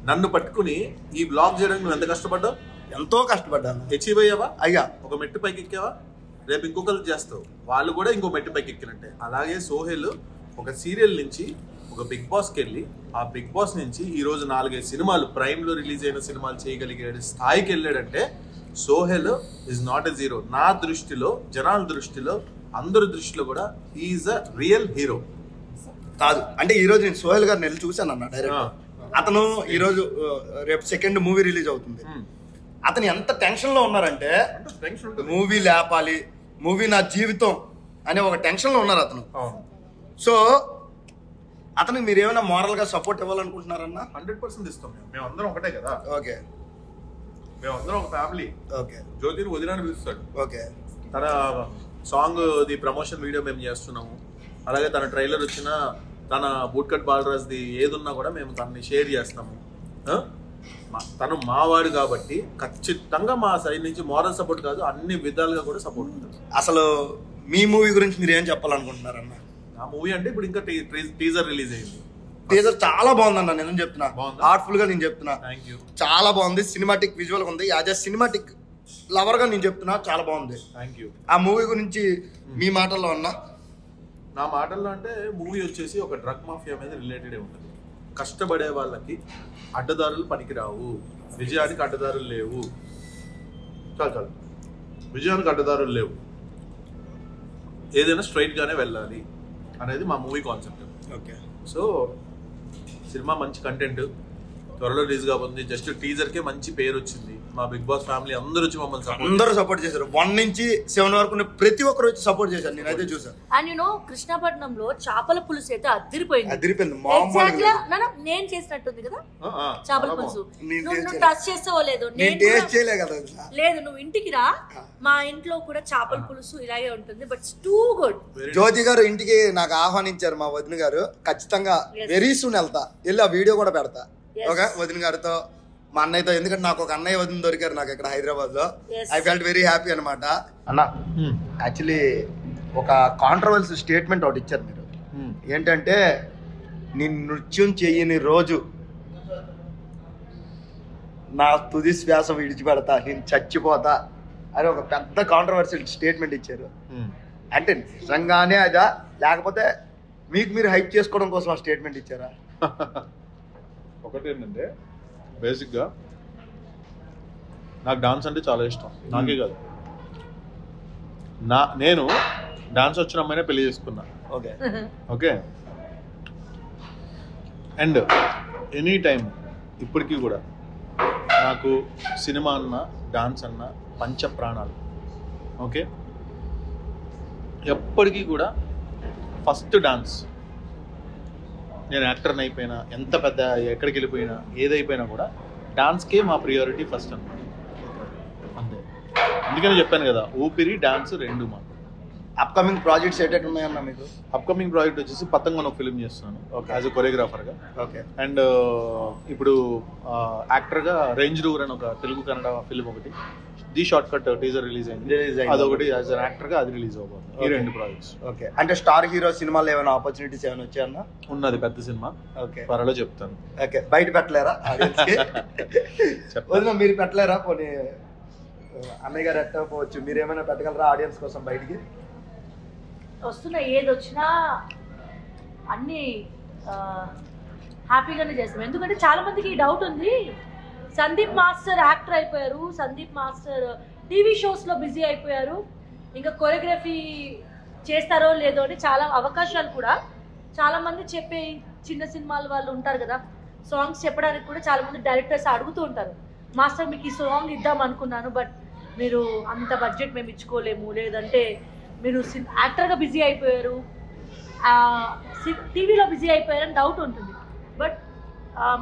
నన్ను పట్టుకుని ఈ బ్లాగ్ చేయడానికి నువ్వు ఎంత కష్టపడ్డావు? ఎంతో కష్టపడ్డాను. అచీవ్ అయ్యావా? అయ్యా. ఒక మెట్టు పైకి ఎక్కావా? రేపు ఇంకొకరు చేస్తావు, వాళ్ళు కూడా ఇంకో మెట్టు పైకి ఎక్కినట్టే. అలాగే సోహెల్ ఒక సీరియల్ నుంచి ఒక బిగ్ బాస్కి వెళ్ళి ఆ బిగ్ బాస్ నుంచి ఈరోజు 4-5 సినిమాలు ప్రైమ్లో రిలీజ్ అయిన సినిమాలు చేయగలిగే స్థాయికి వెళ్ళాడంటే Sohel is not a zero. నా దృష్టిలో, జనాల దృష్టిలో, అందరి దృష్టిలో కూడా హీఈస్ అ రియల్ హీరో. కాదు అంటే ఈరోజు నేను సోహెల్ గారిని వెళ్ళి చూశాను అన్న డైరెక్ట్. అతను ఈరోజు రేపు సెకండ్ మూవీ రిలీజ్ అవుతుంది. అతను ఎంత టెన్షన్ లో ఉన్నారంటే మూవీ లేపాలి, మూవీ నా జీవితం, అనే ఒక టెన్షన్లో ఉన్నారు అతను. సో అతనికి మీరు ఏమైనా మోరల్గా సపోర్ట్ ఇవ్వాలనుకుంటున్నారన్నా? 100% ఇస్తాం. మేము అందరం ఒకటే కదా. ఓకే, మేము అందరం ఒక ఫ్యామిలీ. ఓకే. జ్యోతిని వదిలేని పిలుస్తాడు. ఓకే. తన సాంగ్ ది ప్రమోషన్ వీడియో మేము చేస్తున్నాము. అలాగే తన ట్రైలర్ వచ్చిన తన బూట్కట్ బాలరాజ్ది ఏదున్నా కూడా మేము తనని షేర్ చేస్తాము. తను మావాడు కాబట్టి ఖచ్చితంగా మా సైడ్ నుంచి మోరల్ సపోర్ట్ కాదు, అన్ని విధాలుగా కూడా సపోర్ట్ ఉంటుంది. అసలు మీ మూవీ గురించి మీరు ఏం చెప్పాలనుకుంటున్నారన్న? ఆ మూవీ అంటే ఇప్పుడు ఇంకా టీజర్ రిలీజ్ అయింది. టీజర్ చాలా బాగుందన్న, నేను చెప్తున్నా, హార్ట్ఫుల్ గా నేను చెప్తున్నా. Thank you. చాలా బాగుంది, సినిమాటిక్ విజువల్ ఉంది. యాజ్ ఎ సినిమాటిక్ లవర్ గా నేను చెప్తున్నా, చాలా బాగుంది. Thank you. ఆ మూవీ గురించి మీ మాటల్లో అన్నా? నా మాటల్లో అంటే మూవీ వచ్చేసి ఒక డ్రగ్ మాఫియా మీద రిలేటెడ్ ఉంటుంది. కష్టపడే వాళ్ళకి అడ్డదారులు పనికిరావు, విజయానికి అడ్డదారులు లేవు. చాలు విజయానికి అడ్డదారులు లేవు, ఏదైనా స్ట్రైట్ గానే వెళ్ళాలి అనేది మా movie concept. Okay. So cinema మంచి కంటెంట్, త్వరలో రిలీజ్ కాబోతుంది. జస్ట్ టీజర్ కే మంచి పేరు వచ్చింది. మా బిగ్ బాస్ ఫ్యామిలీ అందరూ వచ్చి మమ్మల్ని అందరూ సపోర్ట్ చేశారు. 1 నుంచి 7 వరకు ప్రతి ఒక్కరు వచ్చి సపోర్ట్ చేశారు, నేనైతే చూసాను. అండ్ కృష్ణపట్నంలో చేపల పులుసు అయితే అదిరిపోయింది. నేను చేసినట్టుంది కదా చేపల పులుసు. నువ్వు టచ్ చేస్తావో లేదో లేదు, నువ్వు ఇంటికి రా, మా ఇంట్లో కూడా చేపల పులుసు ఇలాగే ఉంటుంది. But too good. జ్యోతి గారు ఇంటికి నాకు ఆహ్వానించారు మా వదిన గారు. ఖచ్చితంగా వెరీ సూన్ వెళ్తా, వెళ్ళి ఆ వీడియో కూడా పెడతా. ఓకే, వదిన గారితో, మా అన్నయ్యతో. ఎందుకంటే నాకు ఒక అన్నయ్య వదిన దొరికారు నాకు ఇక్కడ హైదరాబాద్ లో. ఐ ఫెల్ట్ వెరీ హ్యాపీ అనమాట. అన్న యాక్చువల్లీ ఒక కాంట్రవర్సీ స్టేట్మెంట్ ఒకటి ఇచ్చారు మీరు. ఏంటంటే నేను నృత్యం చెయ్యని రోజు నా తుది శ్వాస విడిచిపెడతా, నేను చచ్చిపోతా అని ఒక పెద్ద కాంట్రవర్షియల్ స్టేట్మెంట్ ఇచ్చారు. అంటే నిజంగానే అదా, లేకపోతే మీకు మీరు హైప్ చేసుకోవడం కోసం ఆ స్టేట్మెంట్ ఇచ్చారా? ఒకటి ఏంటంటే బేసిక్గా నాకు డాన్స్ అంటే చాలా ఇష్టం. నాకే కాదు, నేను డాన్స్ వచ్చిన అమ్మాయినే పెళ్లి చేసుకున్నా. Okay. Okay. And any time ఇప్పటికీ కూడా నాకు సినిమా అన్న డాన్స్ అన్న పంచ ప్రాణాలు. ఓకే. ఎప్పటికీ కూడా ఫస్ట్ డాన్స్. నేను యాక్టర్ని అయిపోయినా, ఎంత పెద్ద ఎక్కడికి వెళ్ళిపోయినా, ఏదైపోయినా కూడా డాన్స్కే మా ప్రియారిటీ ఫస్ట్ అన్నమాట. అంతే. అందుకని చెప్పాను కదా, ఊపిరి డాన్స్ రెండు మాకు. అప్కమింగ్ ప్రాజెక్ట్స్ ఏంటంటే ఉన్నాయన్నా మీకు? అప్కమింగ్ ప్రాజెక్ట్ వచ్చేసి పతంగం ఒక ఫిల్మ్ చేస్తున్నాను యాజ్ ఎ కొరియోగ్రాఫర్గా. ఓకే. అండ్ ఇప్పుడు యాక్టర్గా రేంజ్ రూవర్ అని ఒక తెలుగు కన్నడ ఫిల్మ్ ఒకటి, the short cut teaser release అయింది. అదొకటి యాజ్ అన్ యాక్టర్గా అది రిలీజ్ అవ్వబోతుంది. ఈ 2 ప్రాజెక్ట్స్. ఓకే. అంటే స్టార్ హీరో సినిమాలో ఏమైనా ఆపర్చునిటీస్ ఏమైనా వచ్చాయన్నా? ఉన్నది పెద్ద సినిమా. ఓకే, త్వరలో చెప్తాను. ఓకే. బయట పెట్టలేరా వదిన? మీరు పెట్టలేరా? పోనీ అన్నయ్య గారు ఎట్టకపోవచ్చు, మీరు ఏమైనా పెట్టగలరా ఆడియన్స్ కోసం? బయటికి వస్తున్నా, ఏది వచ్చినా అన్నీ హ్యాపీగానే చేస్తాం. ఎందుకంటే చాలా మందికి ఈ డౌట్ ఉంది, సందీప్ మాస్టర్ యాక్టర్ అయిపోయారు, సందీప్ మాస్టర్ టీవీ షోస్లో బిజీ అయిపోయారు, ఇంకా కొరియోగ్రఫీ చేస్తారో లేదో అని చాలా అవకాశాలు కూడా చాలామంది చెప్పే చిన్న సినిమాల వాళ్ళు ఉంటారు కదా, సాంగ్స్ చెప్పడానికి కూడా చాలామంది డైరెక్టర్స్ అడుగుతూ ఉంటారు, మాస్టర్ మీకు ఈ సాంగ్ ఇద్దాం అనుకున్నాను, బట్ మీరు అంత బడ్జెట్ మేము ఇచ్చుకోలేము, లేదంటే మీరు యాక్టర్గా బిజీ అయిపోయారు, టీవీలో బిజీ అయిపోయారని డౌట్ ఉంటుంది. బట్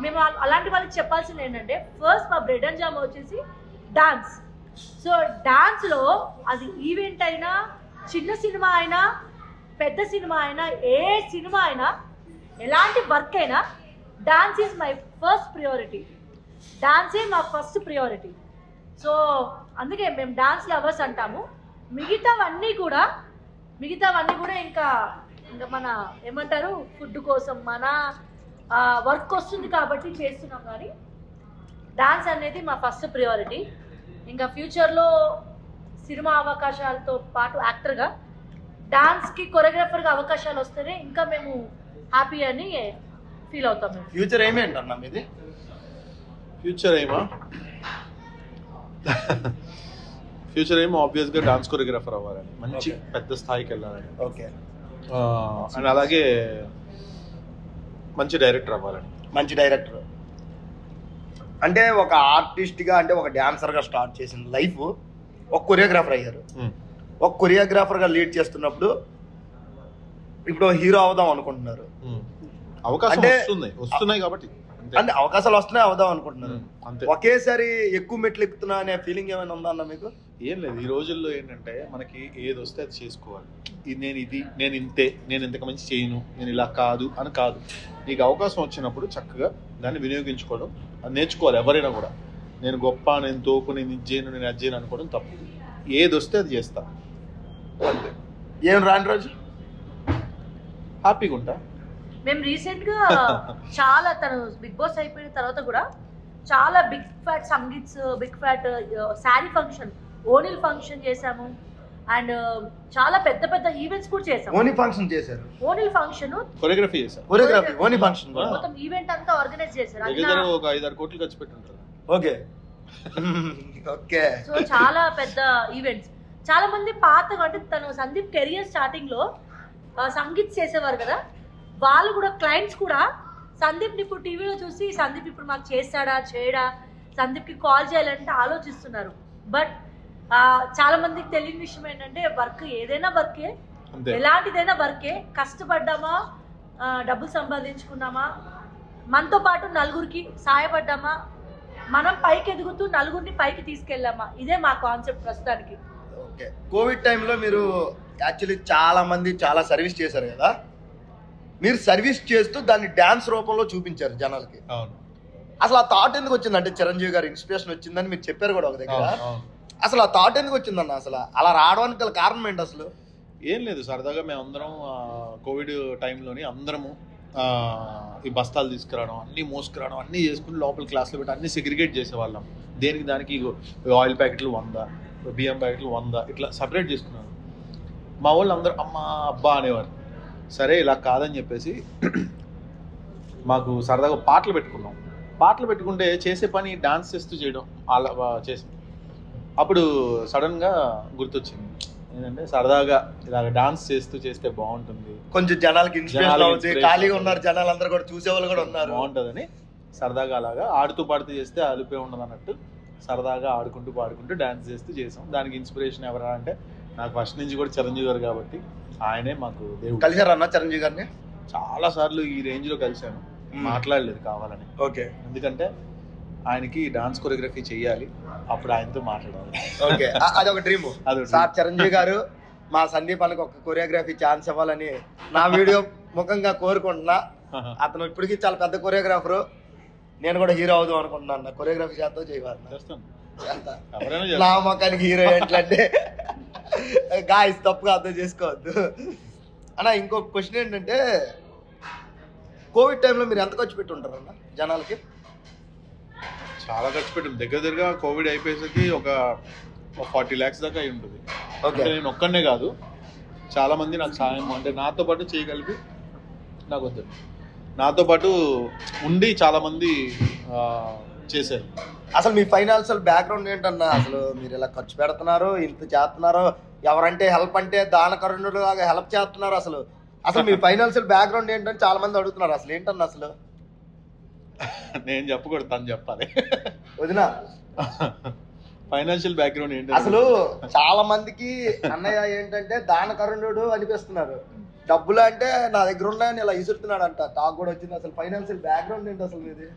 మేము అలాంటి వాళ్ళకి చెప్పాల్సింది ఏంటంటే, ఫస్ట్ మా బ్రెడ్ అండ్ జామ్ వచ్చేసి డాన్స్. సో డాన్స్లో అది ఈవెంట్ అయినా, చిన్న సినిమా అయినా, పెద్ద సినిమా అయినా, ఏ సినిమా అయినా, ఎలాంటి వర్క్ అయినా, dance is my first priority. డాన్సే మా ఫస్ట్ ప్రియారిటీ. సో అందుకే మేము డాన్స్ లవర్స్ అంటాము. మిగతావన్నీ కూడా ఇంకా మన ఏమంటారు, ఫుడ్ కోసం మన వర్క్ వస్తుంది కాబట్టి చేస్తున్నాం, కానీ డాన్స్ అనేది మా ఫస్ట్ ప్రియారిటీ. ఇంకా ఫ్యూచర్లో సినిమా అవకాశాలతో పాటు యాక్టర్గా డాన్స్కి కొరియోగ్రాఫర్గా అవకాశాలు వస్తేనే ఇంకా మేము హ్యాపీ అని ఫీల్ అవుతాం. ఫ్యూచర్ ఏమేంటన్నా మీది? ఫ్యూచర్ ఏమో ఆబ్వియస్గా డాన్స్ కొరియోగ్రాఫర్ అవ్వాలని, మంచి పెద్ద స్థాయికి వెళ్ళాలని. ఓకే. అండ్ అలాగే మంచి డైరెక్టర్ అవ్వాలని. మంచి డైరెక్టర్ అంటే ఒక ఆర్టిస్ట్గా, అంటే ఒక డాన్సర్గా స్టార్ట్ చేసిన లైఫ్ ఒక కొరియోగ్రాఫర్ అయ్యారు. ఒక కొరియోగ్రాఫర్గా లీడ్ చేస్తున్నప్పుడు ఇప్పుడు హీరో అవుదాం అనుకుంటున్నారు, అవకాశం వస్తున్నాయి కాబట్టి అంటే అవకాశాలు వస్తున్నాయి అవుదాం అనుకుంటున్నారు, ఒకేసారి ఎక్కువ మెట్లు ఎక్కుతున్నా అనే ఫీలింగ్ ఏమైనా ఉందా అన్న మీకు? ఏం లేదు, ఈ రోజుల్లో ఏంటంటే మనకి ఏది వస్తే అది చేసుకోవాలి. నేను ఇంతే, నేను ఇంతకు మంచి చేయను, నేను ఇలా కాదు అని కాదు. నీకు అవకాశం వచ్చినప్పుడు చక్కగా దాన్ని వినియోగించుకోవడం, అది నేర్చుకోవాలి ఎవరైనా కూడా. నేను గొప్ప, నేను తోపు, నేను ఇది చేయను, నేను అది చేయను అనుకోవడం తప్పు. ఏది వస్తే అది చేస్తా అంతే. ఏం రాని రోజు హ్యాపీగా ఉంటా. మేము రీసెంట్గా చాలా తను బిగ్ బాస్ అయిపోయిన తర్వాత కూడా చాలా big fat sangeets, big fat sari function, ఓనిల్ ఫంక్షన్ చేసాము. అండ్ చాలా పెద్ద పెద్ద ఈవెంట్స్ కూడా చేసాము. ఓని ఫంక్షన్ చేశారు, ఓనిల్ ఫంక్షన్ కొరియోగ్రఫీ చేశారు, కొరియోగ్రఫీ ఓని ఫంక్షన్ మొత్తం ఈవెంట్ అంతా ఆర్గనైజ్ చేశారు. ఒక 5-6 కోట్లు ఖర్చు పెట్టి ఉంటారు. Okay okay. సో చాలా పెద్ద ఈవెంట్స్. చాలా మంది పాతగా అంటే తను సందీప్ కెరియర్ స్టార్టింగ్ లో సంగీత్ చేసేవారు కదా, వాళ్ళు కూడా క్లయింట్స్ కూడా సందీప్ని ఇప్పుడు టీవీలో చూసి సందీప్ ఇప్పుడు మాకు చేస్తాడా చేయడా, సందీప్కి కాల్ చేయాలంటే ఆలోచిస్తున్నారు. బట్ చాలా మందికి తెలియని విషయం ఏంటంటే వర్క్ ఏదైనా వర్కే, ఎలాంటిదైనా వర్కే. కష్టపడ్డామా, డబ్బులు సంపాదించుకున్నామా, మనతో పాటు నలుగురికి సాయపడ్డామా, మనం పైకి ఎదుగుతూ నలుగురిని పైకి తీసుకెళ్ళామా, ఇదే మా కాన్సెప్ట్ ప్రస్తుతానికి. ఓకే. కోవిడ్ టైంలో మీరు యాక్చువల్లీ చాలా మంది చాలా సర్వీస్ చేశారు కదా, మీరు సర్వీస్ చేస్తూ దాన్ని డ్యాన్స్ రూపంలో చూపించారు జనాలకి. అసలు ఆ థాట్ ఎందుకు వచ్చింది? అంటే చిరంజీవి గారి ఇన్స్పిరేషన్ వచ్చిందని మీరు చెప్పారు కూడా ఒక దగ్గర. అసలు ఆ థాట్ ఎందుకు వచ్చిందన్న? అసలు అలా రావడానికి గల కారణం ఏంటి? అసలు ఏం లేదు, సరదాగా మేమందరం కోవిడ్ టైంలోని అందరము ఈ బస్తాలు తీసుకురావడం, అన్నీ మోసుకురావడం, అన్నీ చేసుకుని లోపల క్లాస్లో పెట్టి అన్నీ సెగ్రిగేట్ చేసేవాళ్ళం. దేనికి దానికి ఆయిల్ ప్యాకెట్లు 100, బియ్యం ప్యాకెట్లు 100 ఇట్లా సపరేట్ చేసుకున్నాను. మా వాళ్ళు అందరూ అమ్మ అబ్బా అనేవారు. సరే ఇలా కాదని చెప్పేసి మాకు సరదాగా పాటలు పెట్టుకున్నాం. పాటలు పెట్టుకుంటే చేసే పని డాన్స్ చేస్తూ చేయడం అలా చేసాం. అప్పుడు సడన్గా గుర్తొచ్చింది ఏంటంటే సరదాగా ఇలాగ డాన్స్ చేస్తూ చేస్తే బాగుంటుంది, కొంచెం జనాలకి ఇన్స్పిరేషన్ అవుతుంది, ఖాళీగా ఉన్నారు జనాలు అందరూ కూడా, చూసేవాళ్ళు కూడా ఉన్నారు, బాగుంటుందని సరదాగా అలాగా ఆడుతూ పాడుతూ చేస్తే అలిపే ఉండదు అన్నట్టు సరదాగా ఆడుకుంటూ పాడుకుంటూ డాన్స్ చేస్తూ చేసాం. దానికి ఇన్స్పిరేషన్ ఎవరా అంటే నాకు ఫస్ట్ నుంచి కూడా చిరంజీవి గారు కాబట్టి ఆయనే మాకు దేవుడు. కలిసారన్న చిరంజీవి గారిని? చాలా సార్లు ఈ రేంజ్ లో కలిసాను, మాట్లాడలేదు కావాలని. ఓకే. ఎందుకంటే ఆయనకి డాన్స్ కొరియోగ్రఫీ చెయ్యాలి, అప్పుడు ఆయనతో మాట్లాడాలి. ఓకే, అదొక డ్రీమ్. సార్ చిరంజీవి గారు మా సందీప్ అన్నకు ఒక కొరియోగ్రఫీ ఛాన్స్ ఇవ్వాలని నా వీడియో ముఖంగా కోరుకుంటున్నా. అతను ఇప్పటికీ చాలా పెద్ద కొరియోగ్రాఫరు, నేను కూడా హీరో అవుదాం అనుకుంటున్నాను. కొరియోగ్రఫీ చేద్దాం చేయవాలి, నా మొఖానికి హీరో ఏంటంటే గాయస్ తప్పుగా అర్థం చేసుకోవద్దు అన్న. ఇంకొక క్వశ్చన్ ఏంటంటే కోవిడ్ టైంలో మీరు ఎంత ఖర్చు పెట్టి ఉంటారు అన్న జనాలకి? చాలా ఖర్చు పెట్టాం, దగ్గరగా కోవిడ్ అయిపోయేసరికి ఒక 40 lakhs దాకా అయి ఉంటుంది. అంటే నేను ఒక్కనే కాదు, చాలా మంది నాకు సాయం, అంటే నాతో పాటు చేయగలిపి, నాకు వద్దు నాతో పాటు ఉండి చాలా మంది చేశారు. అసలు మీ ఫైనాన్షియల్ బ్యాక్గ్రౌండ్ ఏంటన్నా? అసలు మీరు ఇలా ఖర్చు పెడుతున్నారు, ఇంత చేస్తున్నారు, ఎవరంటే హెల్ప్ అంటే దానకరుణుడు లాగా హెల్ప్ చేస్తున్నారు. అసలు అసలు మీ ఫైనాన్షియల్ బ్యాక్గ్రౌండ్ ఏంటని చాలా మంది అడుగుతున్నారు. అసలు ఏంటన్నా అసలు? నేను చెప్పకూడదు, తను చెప్పాలి. వదినా ఫైనాన్షియల్ బ్యాక్గ్రౌండ్ ఏంటి? అసలు చాలా మందికి అన్నయ్య ఏంటంటే దానకరుణుడు అనిపిస్తున్నారు, డబ్బులు అంటే నా దగ్గర ఉన్నాయని ఇలా ఇసురుతున్నాడు అంట, టాక్ కూడా వచ్చింది. అసలు ఫైనాన్షియల్ బ్యాక్గ్రౌండ్ ఏంటి అసలు మీది?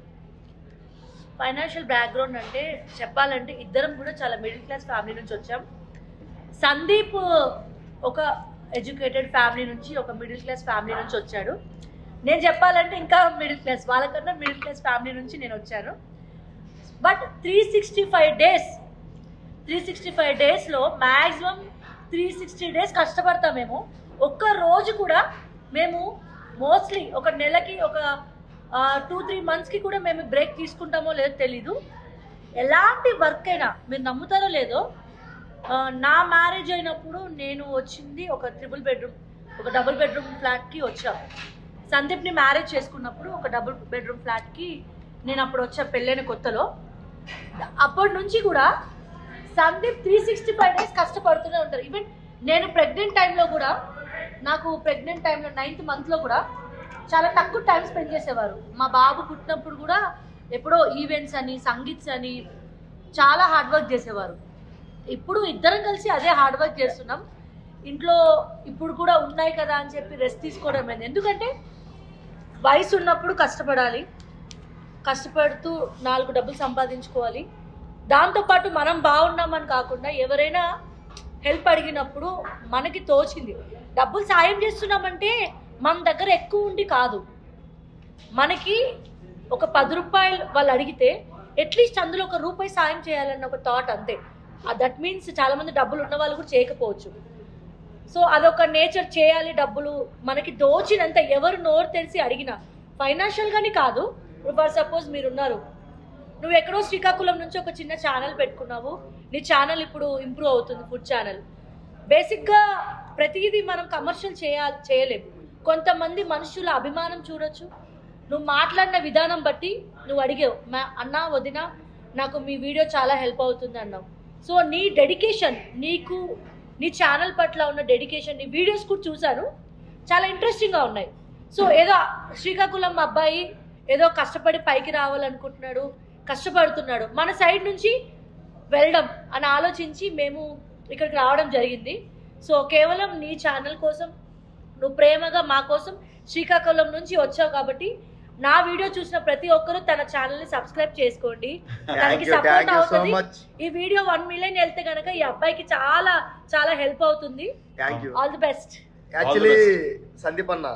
ఫైనాన్షియల్ బ్యాక్గ్రౌండ్ అంటే చెప్పాలంటే ఇద్దరం కూడా చాలా మిడిల్ క్లాస్ ఫ్యామిలీ నుంచి వచ్చాం. సందీప్ ఒక ఎడ్యుకేటెడ్ ఫ్యామిలీ నుంచి, ఒక మిడిల్ క్లాస్ ఫ్యామిలీ నుంచి వచ్చాడు. నేను చెప్పాలంటే ఇంకా మిడిల్ క్లాస్, వాళ్ళకన్నా మిడిల్ క్లాస్ ఫ్యామిలీ నుంచి నేను వచ్చాను. బట్ 365 డేస్లో మ్యాక్సిమం 360 days కష్టపడతాం మేము. ఒక్క రోజు కూడా మేము మోస్ట్లీ ఒక నెలకి ఒక 2-3 monthsకి కూడా మేము బ్రేక్ తీసుకుంటామో లేదో తెలీదు. ఎలాంటి వర్క్ అయినా మీరు నమ్ముతారో లేదో, నా మ్యారేజ్ అయినప్పుడు నేను వచ్చింది ఒక డబుల్ బెడ్రూమ్ ఫ్లాట్కి వచ్చాను. సందీప్ని మ్యారేజ్ చేసుకున్నప్పుడు ఒక డబుల్ బెడ్రూమ్ ఫ్లాట్కి నేను అప్పుడు వచ్చా, పెళ్ళైన కొత్తలో. అప్పటి నుంచి కూడా సందీప్ 365 days కష్టపడుతూనే ఉంటారు. ఈవెన్ నేను ప్రెగ్నెంట్ టైంలో కూడా, నాకు ప్రెగ్నెంట్ టైంలో 9th month కూడా చాలా తక్కువ టైం స్పెండ్ చేసేవారు. మా బాబు పుట్టినప్పుడు కూడా ఎప్పుడో ఈవెంట్స్ అని, సంగీత్స్ అని చాలా హార్డ్ వర్క్ చేసేవారు. ఇప్పుడు ఇద్దరం కలిసి అదే హార్డ్ వర్క్ చేస్తున్నాం. ఇంట్లో ఇప్పుడు కూడా ఉన్నాయి కదా అని చెప్పి రెస్ట్ తీసుకోవడం లేదు. ఎందుకంటే వయసు ఉన్నప్పుడు కష్టపడాలి, కష్టపడుతూ 4 డబ్బులు సంపాదించుకోవాలి. దాంతోపాటు మనం బాగున్నామని కాకుండా ఎవరైనా హెల్ప్ అడిగినప్పుడు మనకి తోచింది డబ్బులు సాయం చేస్తున్నామంటే మన దగ్గర ఎక్కువ ఉండి కాదు, మనకి ఒక 10 రూపాయలు వాళ్ళు అడిగితే అట్లీస్ట్ అందులో ₹1 సాయం చేయాలన్న ఒక థాట్ అంతే. దట్ మీన్స్ చాలామంది డబ్బులు ఉన్న వాళ్ళు కూడా చేయకపోవచ్చు. సో అదొక నేచర్, చేయాలి డబ్బులు మనకి దోచినంత ఎవరు నోరు తెరిచి అడిగినా ఫైనాన్షియల్గానే కాదు. ఫర్ సపోజ్ మీరున్నారు, నువ్వు ఎక్కడో శ్రీకాకుళం నుంచి ఒక చిన్న ఛానల్ పెట్టుకున్నావు, నీ ఛానల్ ఇప్పుడు ఇంప్రూవ్ అవుతుంది, ఫుడ్ ఛానల్. బేసిక్గా ప్రతిదీ మనం కమర్షియల్ చేయలేము. కొంతమంది మనుషుల అభిమానం చూడొచ్చు, నువ్వు మాట్లాడిన విధానం బట్టి నువ్వు అడిగావు, అన్నా వదినా నాకు మీ వీడియో చాలా హెల్ప్ అవుతుంది అన్నావు. సో నీ డెడికేషన్, నీకు నీ ఛానల్ పట్ల ఉన్న డెడికేషన్, నీ వీడియోస్ కూడా చూశాను, చాలా ఇంట్రెస్టింగ్గా ఉన్నాయి. సో ఏదో శ్రీకాకుళం అబ్బాయి ఏదో కష్టపడి పైకి రావాలనుకుంటున్నాడు, కష్టపడుతున్నాడు, మన సైడ్ నుంచి వెళ్ళడం అని ఆలోచించి మేము ఇక్కడికి రావడం జరిగింది. సో కేవలం నీ ఛానల్ కోసం, నువ్వు ప్రేమగా మా కోసం శ్రీకాకుళం నుంచి వచ్చావు కాబట్టి నా వీడియో చూసిన ప్రతి ఒక్కరూ తన ఛానల్ ని సబ్స్క్రైబ్ చేసుకోండి, తనకి సపోర్ట్ అవుతుంది. ఈ వీడియో 1 మిలియన్ వెళ్తే కనుక ఈ అబ్బాయికి చాలా చాలా హెల్ప్ అవుతుంది. All the best. Actually Sandeep అన్న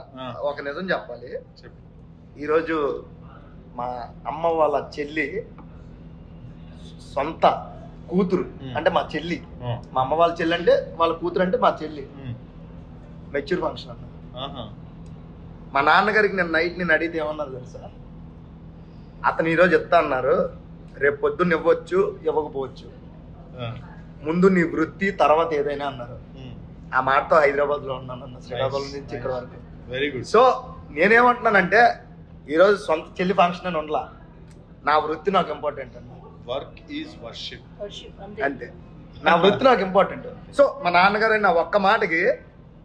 ఒక నిజం చెప్పాలి, ఈరోజు మా అమ్మ వాళ్ళ చెల్లి సొంత కూతురు అంటే మా చెల్లి, మా అమ్మ వాళ్ళ చెల్లి అంటే వాళ్ళ కూతురు అంటే మా చెల్లి మెచ్యూర్ ఫంక్షన్ అన్న. మా నాన్నగారికి నేను అడిగితే ఏమన్నారు తెలుసా, అతను ఈరోజు చెప్తా అన్నారు, రేపు పొద్దున్న ఇవ్వచ్చు ఇవ్వకపోవచ్చు, ముందు నీ వృత్తి తర్వాత ఏదైనా అన్నారు. ఆ మాటతో హైదరాబాద్ లో ఉన్నాను అన్న, శ్రీకాకుళం నుంచి ఇక్కడ వరకు. Very good. సో నేనేమంటున్నానంటే ఈరోజు సొంత చెల్లి ఫంక్షన్ అని ఉండలా, నా వృత్తి నాకు ఇంపార్టెంట్ అన్న. వర్క్ ఈజ్ వర్షిప్ అంతే, నా వృత్తి నాకు ఇంపార్టెంట్. సో మా నాన్నగారు నా ఒక్క మాటకి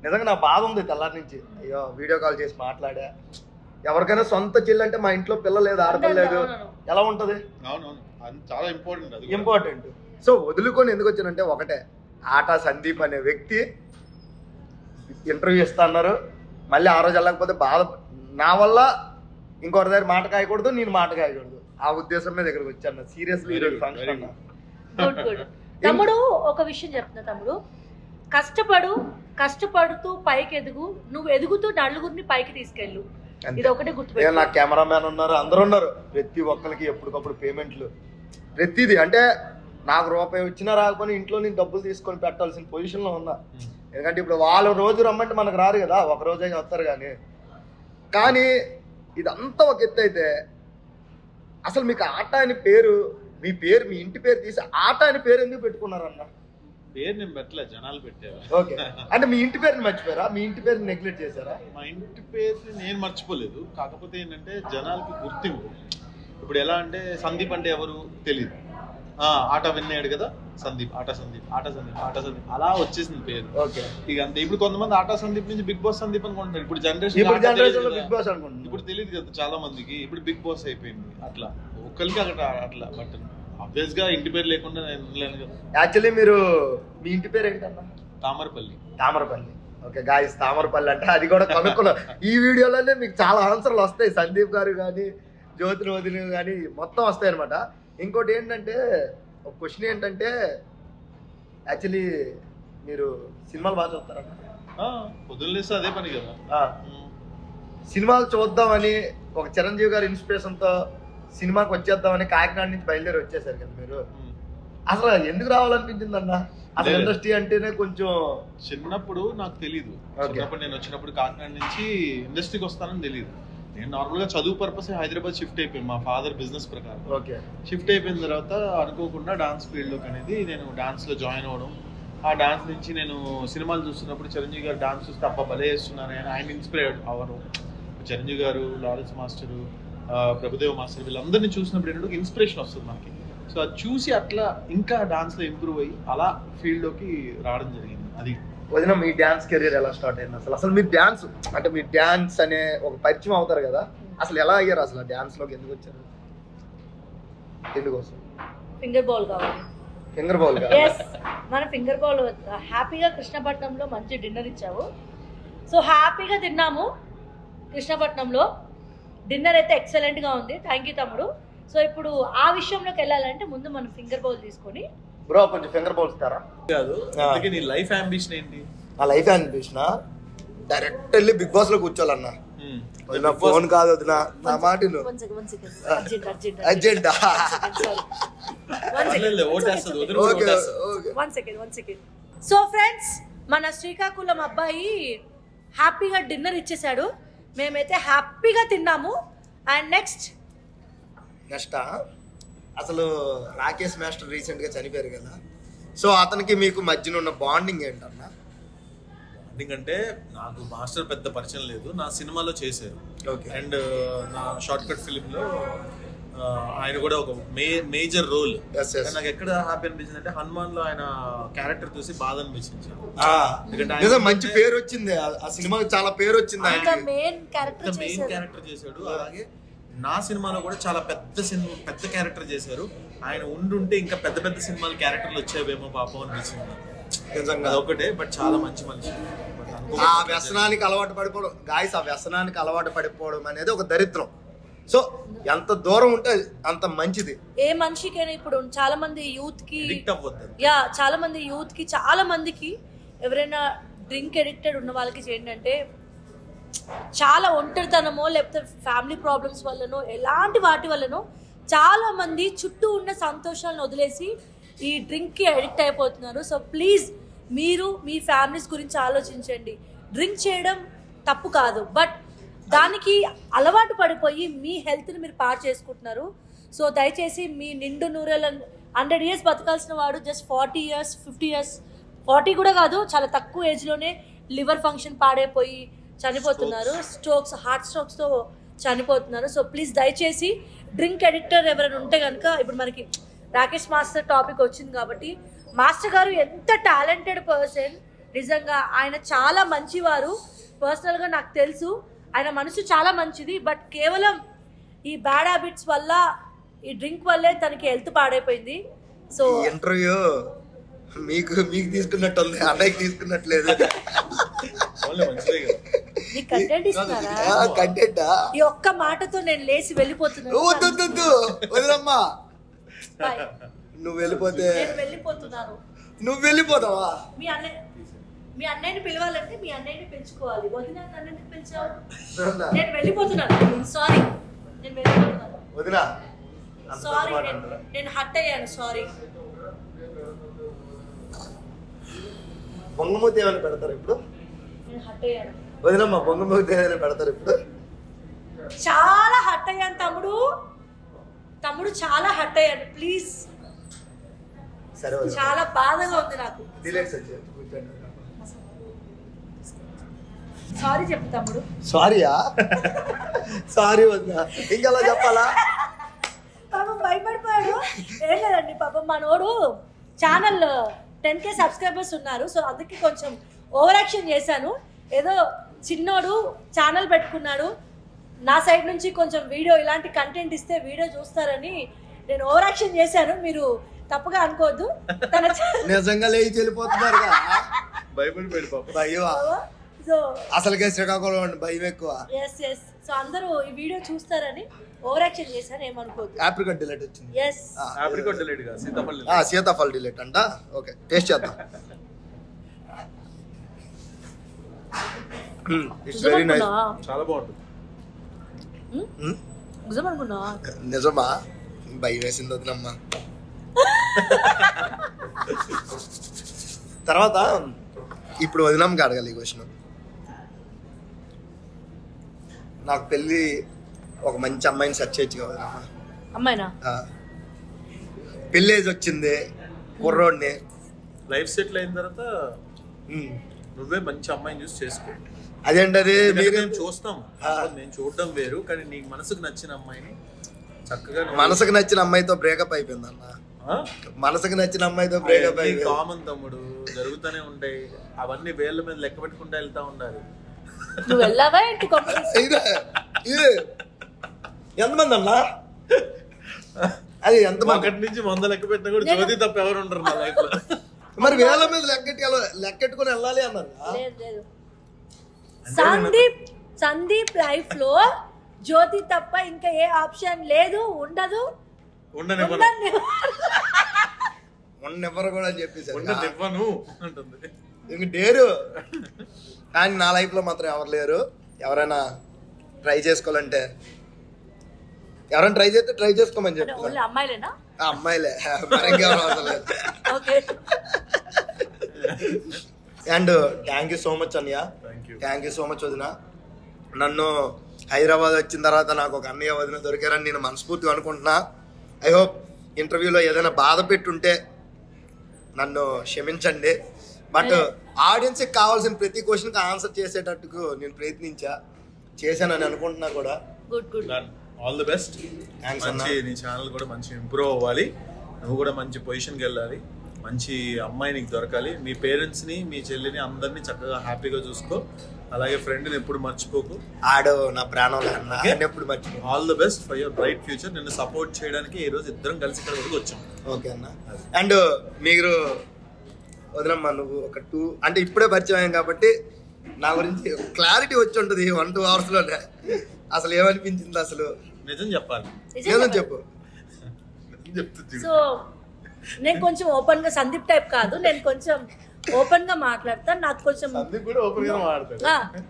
నిజంగా నా బాధ ఉంది తెల్లారి నుంచి. అయ్యో వీడియో కాల్ చేసి మాట్లాడా, ఎవరికైనా సొంత చెల్లి అంటే మా ఇంట్లో పిల్ల లేదు, ఆడపిల్ల లేదు, ఎలా ఉంటది? చాలా ఇంపార్టెంట్. సో వదులుకొని ఎందుకు వచ్చానంటే ఒకటే, ఆటా సందీప్ అనే వ్యక్తి ఇంటర్వ్యూ ఇస్తా అన్నారు, మళ్ళీ ఆ రోజు వెళ్ళకపోతే బాధ, నా వల్ల ఇంకొకరి దగ్గర మాట కాయకూడదు, నేను మాట కాయకూడదు, ఆ ఉద్దేశం మీద ఇక్కడికి వచ్చాను. సీరియస్లీ ఈరోజు ఫంక్షన్. తమ్ముడు ఒక విషయం చెప్తున్నా, తమ్ముడు కష్టపడుతూ పైకి ఎదుగు, నువ్వు ఎదుగుతూ నలుగురిని పైకి తీసుకెళ్ళు, ఇది ఒకటే గుర్తుపెట్టు. నా కెమెరామ్యాన్ ఉన్నారు, అందరూ ఉన్నారు, ప్రతి ఒక్కరికి ఎప్పటికప్పుడు పేమెంట్లు, ప్రతిదీ. అంటే నాకు రూపాయి వచ్చినా రాకపోయినా ఇంట్లో నేను డబ్బులు తీసుకొని పెట్టాల్సిన పొజిషన్లో ఉన్నా. ఎందుకంటే ఇప్పుడు వాళ్ళు రోజు రమ్మంటే మనకు రారు కదా, ఒక రోజే వస్తారు. కానీ ఇదంతా ఒక ఎత్తు అయితే, అసలు మీకు ఆటా అని పేరు, మీ ఇంటి పేరు తీసి ఆటా అని పేరు ఎందుకు పెట్టుకున్నారన్న? పేరు నేను పెట్టలే, జనాలు పెట్టారు. ఓకే, అంటే మీ ఇంటి పేరుని మర్చిపోయారా? మీ ఇంటి పేరుని నెగ్లెక్ట్ చేశారా? మా ఇంటి పేరుని నేను మర్చిపోలేదు, కాకపోతే ఏంటంటే జనాలకి గుర్తింపు. ఇప్పుడు ఎలా అంటే సందీప్ అంటే ఎవరు తెలియదు, ఆట విన్నాడు కదా సందీప్, ఆటా సందీప్ అలా వచ్చేసింది పేరు. ఓకే, ఇక అంతే. ఇప్పుడు కొంతమంది ఆటా సందీప్ నుంచి బిగ్ బాస్ సందీప్ అనుకుంటారు. ఇప్పుడు జనరేషన్ బిగ్ బాస్ అనుకుంటున్నారు, ఇప్పుడు తెలియదు కదా చాలా మందికి, ఇప్పుడు బిగ్ బాస్ అయిపోయింది. అట్లా ఒక్కరికి అక్కడ అట్లా. బట్ ఆబ్వియస్ గా ఇంటి పేరు లేకుండా నేను లేను కదా. యాక్చువల్లీ మీరు మీ ఇంటి పేరు ఏంటన్నా? తామరపల్లి. ఓకే గాయ్స్, తామరపల్లి అంటే అది కూడా కనుక్కున్నా. ఈ వీడియోలోనే మీకు చాలా ఆన్సర్లు వస్తాయి, సందీప్ గారు కానీ జ్యోతి వదిలి కానీ మొత్తం వస్తాయి అనమాట. ఇంకోటి ఏంటంటే, ఒక క్వశ్చన్ ఏంటంటే, యాక్చువల్లీ మీరు సినిమాలు బాగా చూస్తారన్న? పొద్దున్నేస్తే అదే పని కదా. సినిమాలు చూద్దామని ఒక చిరంజీవి గారి ఇన్స్పిరేషన్తో సినిమాకి వచ్చేద్దామని కాకినాడ నుంచి బయలుదేరి వచ్చేసారు కదా మీరు. అసలు ఎందుకు రావాలనిపించింది అన్న? అసలు ఇండస్ట్రీ అంటేనే కొంచెం చిన్నప్పుడు నాకు తెలీదు. చిన్నప్పుడు నేను వచ్చినప్పుడు కాకినాడ నుంచి ఇండస్ట్రీకి వస్తానని తెలియదు. నేను నార్మల్ గా చదువు పర్పస్ హైదరాబాద్ షిఫ్ట్ అయిపోయాను, మా ఫాదర్ బిజినెస్ ప్రకారం. షిఫ్ట్ అయిపోయిన తర్వాత అనుకోకుండా డాన్స్ ఫీల్డ్ లోకి అనేది నేను డాన్స్ లో జాయిన్ అవ్వడం. ఆ డాన్స్ నుంచి నేను సినిమాలు చూస్తున్నప్పుడు చిరంజీవి గారు డాన్స్ చూస్తే అబ్బా భలే చేస్తున్నాను, ఆయన ఇన్స్పైర్డ్ అవ్వడం. చిరంజీవి గారు, లారెన్స్ మాస్టరు, ప్రభుదేవ మాస్టర్, వీళ్ళందరినీ చూసినప్పుడు ఏంటంటే ఒక ఇన్స్పిరేషన్ వస్తుంది మనకి. సో అది చూసి అట్లా ఇంకా డాన్స్ లో ఇంప్రూవ్ అయ్యి అలా ఫీల్డ్ లోకి రావడం జరిగింది. అది వదిన మీ డాన్స్ కెరీర్ ఎలా స్టార్ట్ అయింది అసలు? మీరు డాన్స్ అంటే మీ డాన్స్ అనే ఒక పరిచయం అవుతారు కదా, అసలు ఎలా అయ్యారు? అసలు డాన్స్ లోకి ఎందుకు వచ్చారు? ఎందుకోసం? ఫింగర్ బాల్ కావాలి. ఫింగర్ బౌల్ ఎస్, మన ఫింగర్ బౌల్ హ్యాపీగా కృష్ణపట్నంలో మంచి డిన్నర్ ఇచ్చావు. సో హ్యాపీగా తిన్నాము కృష్ణపట్నంలో. డిన్నర్ అయితే ఎక్సలెంట్గా ఉంది. థ్యాంక్ యూ తమ్ముడు. సో ఇప్పుడు ఆ విషయంలోకి వెళ్ళాలంటే ముందు మనం ఫింగర్ బౌల్ తీసుకొని బ్రో కొంచెం ఫింగర్ బౌల్ ఇస్తారా? కాదు, నీ లైఫ్ అంబిషన్ ఏంటి? నా లైఫ్ అంబిషన్ డైరెక్ట్ వెళ్ళి బిగ్ బాస్ లో కూర్చోాలన్నా. నా ఫోన్ కాదు వదిన, నా మాటలు అర్జెంట్. సో ఫ్రెండ్స్, మన శ్రీకాకుళం అబ్బాయి హ్యాపీగా డిన్నర్ ఇచ్చేసాడు. మేమైతే హ్యాపీగా తిన్నాము. అండ్ నెక్స్ట్ అసలు రాకేష్ మాస్టర్ రీసెంట్ గా చనిపోయారు కదా, సో అతనికి మీకు మధ్యన ఉన్న బాండింగ్ ఏంటన్నా? ఎందుకంటే నాకు మాస్టర్ పెద్ద పరిచయం లేదు, నా సినిమాలో చేశారు. అండ్ నా షార్ట్ కట్ ఫిలిం లో ఆయన కూడా ఒక మేజర్ రోల్. నాకు ఎక్కడ హ్యాపీ అనిపించింది అంటే హనుమాన్ లో ఆయన క్యారెక్టర్ చూసి బాధ అనిపించింది. ఎందుకంటే మంచి పేరు వచ్చింది ఆ సినిమాకి, చాలా పేరు వచ్చింది. ఆయన మెయిన్ క్యారెక్టర్ చేశాడు. అలాగే నా సినిమాలో కూడా చాలా పెద్ద క్యారెక్టర్ చేశారు. ఆయన ఉండుంటే ఇంకా పెద్ద పెద్ద సినిమాలు క్యారెక్టర్లు వచ్చేవేమో పాపం అనిపించింది. నిజంగా ఒకటే, బట్ చాలా మంచి మనిషి. ఆ వ్యసనానికి అలవాటు పడిపోవడం గాయస్, ఆ వ్యసనానికి అలవాటు పడిపోవడం అనేది ఒక దరిద్రం. సో ఎంత దూరం ఉంటే అంత మంచిది ఏ మనిషికైనా. ఇప్పుడు చాలా మంది యూత్ కి చాలా మంది యూత్ కి చాలా మందికి ఎవరైనా డ్రింక్ అడిక్టెడ్ ఉన్న వాళ్ళకి ఏంటంటే చాలా ఒంటరితనమో లేకపోతే ఫ్యామిలీ ప్రాబ్లమ్స్ వల్లనో ఎలాంటి వాటి వల్లనో చాలా మంది చుట్టూ ఉన్న సంతోషాలను వదిలేసి ఈ డ్రింక్కి అడిక్ట్ అయిపోతున్నారు. సో ప్లీజ్ మీరు మీ ఫ్యామిలీస్ గురించి ఆలోచించండి. డ్రింక్ చేయడం తప్పు కాదు, బట్ దానికి అలవాటు పడిపోయి మీ హెల్త్ని మీరు పాడు చేసుకుంటున్నారు. సో దయచేసి మీ నిండు నూరేళ్ళ 100 years బతకాల్సిన వాడు జస్ట్ 40 years 50 years 40 కూడా కాదు, చాలా తక్కువ ఏజ్లోనే లివర్ ఫంక్షన్ పాడైపోయి చనిపోతున్నారు. స్ట్రోక్స్, హార్ట్ స్ట్రోక్స్తో చనిపోతున్నారు. సో ప్లీజ్ దయచేసి డ్రింక్ అడిక్టర్ ఎవరైనా ఉంటే కనుక, ఇప్పుడు మనకి రాకేష్ మాస్టర్ టాపిక్ వచ్చింది కాబట్టి, మాస్టర్ గారు ఎంత టాలెంటెడ్ పర్సన్. నిజంగా ఆయన చాలా మంచివారు. పర్సనల్గా నాకు తెలుసు ఆయన మనసు చాలా మంచిది. బట్ కేవలం ఈ బ్యాడ్ హ్యాబిట్స్ వల్ల, ఈ డ్రింక్ వల్లే తనకి హెల్త్ పాడైపోయింది. సో ఇంటర్వ్యూ మీకు తీసుకున్నట్టు ఉంది, అన్నయ్యకి తీసుకున్నట్లేదు. కంటెంట్ ఇస్తారా? ఈ ఒక్క మాటతో నేను లేచి వెళ్ళిపోతున్నాను. వదిలమ్మా, నువ్వు వెళ్ళిపోతే నువ్వు వెళ్ళిపోతావా? మీ అన్నయ్యని పిలవాలంటే మీ అన్నయ్యని పిలుచుకోవాలి. వదిన నన్ను పిలిచావు, నేను వెళ్ళిపోతున్నాను. సారీ, నేను వెళ్ళిపోతున్నాను. వదినా సారీ, నేను హట్ అయ్యాను. సారీ. బొంగమూతి ఏమైనా పెడతారు ఇప్పుడు? నేను హట్ అయ్యాను. వదినమ్మా, బొంగమూతి ఏమైనా పెడతారు ఇప్పుడు? చాలా హట్ అయ్యాను తమ్ముడు, చాలా హట్ అయ్యాను. ప్లీజ్, సరే చాలా బాధగా ఉంది నాకు. సారీ చెప్పు తమ్ముడు. సారీయా? సారీ వదినా, ఇంకెలా చెప్పాలా? పాపం భయపడిపోయాడు. ఏం లేదండి, పాపం మనోడు ఛానల్ 10K సబ్స్క్రైబర్స్ ఉన్నారు. సో అందుకే కొంచెం ఓవర్ యాక్షన్ చేశాను. ఏదో చిన్నోడు ఛానల్ పెట్టుకున్నాడు, నా సైడ్ నుంచి కొంచెం వీడియో ఇలాంటి కంటెంట్ ఇస్తే వీడియో చూస్తారని నేను ఓవర్ యాక్షన్ చేశాను. మీరు తప్పుగా అనుకోవద్దు. నిజంగా లేచి వెళ్ళిపోతున్నారు. సో అసలుకే శ్రీకాకుళం భయం ఎక్కువ. సో అందరూ ఈ వీడియో చూస్తారని ఓవర్ యాక్షన్ చేశాను, ఏమనుకోవద్దు. ఆప్రికాట్ డిలీట్ వచ్చింది. ఆప్రికాట్ డిలీట్ కాదు, సీతాఫల్ డిలీట్ అంట. ఓకే, టేస్ట్ చేద్దాం. ఇట్స్ వెరీ నైస్, చాలా బాగుంటుంది. నిజమా? భయం వేసింది వదినమ్మా. తర్వాత ఇప్పుడు వదినమ్మకి అడగాలి ఈ క్వశ్చన్. నాకు పెళ్ళి ఒక మంచి అమ్మాయిని సెర్చ్ చేయొచ్చు కదా వదినమ్మా? అమ్మాయినా? పెళ్ళి ఏజ్ వచ్చింది, కుర్రోడ్ని, లైఫ్ సెటిల్ అయిన తర్వాత నువ్వే మంచి అమ్మాయిని చూసి చేసుకో. అదేంటది? మేము చూస్తాం, మేము చూడడం వేరు, కానీ నీకు మనసుకు నచ్చిన అమ్మాయిని చక్కగా. మనసుకు నచ్చిన అమ్మాయితో బ్రేకప్ అయిపోయింది అన్న. మనసుకు నచ్చిన అమ్మాయితో బ్రేకప్ అయిపోయింది. కామన్ తమ్ముడు, జరుగుతూనే ఉంటాయి అవన్నీ. వేళ్ళ మీద లెక్క పెట్టుకుంటూ వెళ్తా ఉండాలి. ఎంతమంది అన్నా? అది ఎంత అక్కడి నుంచి 100 లెక్క పెట్టినా కూడా జ్యోతి తప్ప ఎవరు ఉంటారు నా లైఫ్ లో. మరి వేల మీద లెక్కెట్టుకుని వెళ్ళాలి అన్నారు. లేదు సందీప్ లైఫ్ లో జ్యోతి తప్ప ఇంకా ఏ ఆప్షన్ లేదు, ఉండదు, ఉండెవ్వరు కూడా అని చెప్పేసి అంటుంది. ఇంక డేరు. కానీ నా లైఫ్ లో మాత్రం ఎవరు లేరు. ఎవరైనా ట్రై చేసుకోవాలంటే ఎవరైనా ట్రై చేస్తే ట్రై చేసుకోమని చెప్పి. అమ్మాయిలేనా? అమ్మాయిలే, మరింకెవరు అవసరం లేదు. And thank you so much అన్నయ్య, థ్యాంక్ యూ సో మచ్ వదిన. నన్ను హైదరాబాద్ వచ్చిన తర్వాత నాకు ఒక అన్నయ్య వదిన దొరికారని నేను మనస్ఫూర్తిగా అనుకుంటున్నా. ఐ హోప్ ఇంటర్వ్యూలో ఏదైనా బాధ పెట్టుంటే నన్ను క్షమించండి. బట్ ఆడియన్స్కి కావాల్సిన ప్రతి క్వశ్చన్కి ఆన్సర్ చేసేటట్టుకు నేను చేశానని అనుకుంటున్నా కూడా. All the best. మంచి నీ ఛానల్ కూడా మంచి ఇంప్రూవ్ అవ్వాలి, నువ్వు కూడా మంచి పొజిషన్కి వెళ్ళాలి, మంచి అమ్మాయి నీకు దొరకాలి, మీ పేరెంట్స్ని మీ చెల్లిని అందరినీ చక్కగా హ్యాపీగా చూసుకో. అలాగే ఫ్రెండ్ని ఎప్పుడు మర్చిపోకు. ఆడు నా ప్రాణంలో ఎప్పుడు మర్చిపో. All the best for your bright future. నిన్ను సపోర్ట్ చేయడానికి ఈ రోజు ఇద్దరం కలిసి ఇక్కడ వరకు వచ్చాం. ఓకే అన్న. అండ్ మీరు వదినమ్మా, నువ్వు ఒక 2 అంటే ఇప్పుడే పరిచయం అయ్యాం కాబట్టి నా గురించి క్లారిటీ వచ్చి ఉంటుంది 1-2 hours లోనే. అసలు ఏమనిపించింది అసలు? నిజం చెప్పాలి. నిజం చెప్పు. సో నేను కొంచెం ఓపెన్ గా సందీప్ టైప్ కాదు, నేను కొంచెం ఓపెన్ గా మాట్లాడతాను. నాకు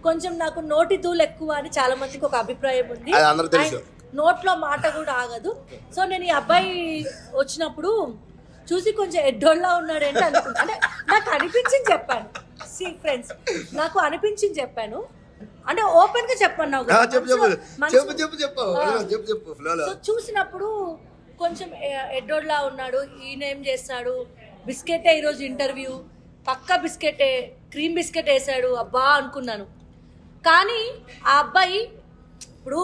కొంచెం నాకు నోటి దూలు ఎక్కువ అని చాలా మందికి ఒక అభిప్రాయం ఉంది. నోట్లో మాట కూడా ఆగదు. సో నేను ఈ అబ్బాయి వచ్చినప్పుడు చూసి కొంచెం ఎడ్డోళ్ళ ఉన్నాడు ఏంటి అనుకుంటా. అంటే నాకు అనిపించింది చెప్పాను. సి ఫ్రెండ్స్, నాకు అనిపించింది చెప్పాను. అంటే ఓపెన్ గా చెప్పాను. సో చూసినప్పుడు కొంచెం ఎడ్డోడ్లా ఉన్నాడు, ఈయనేం చేస్తాడు, బిస్కెటే ఈరోజు ఇంటర్వ్యూ, పక్క బిస్కెటే, క్రీమ్ బిస్కెట్ వేసాడు, అబ్బా అనుకున్నాను. కానీ ఆ అబ్బాయి ఇప్పుడు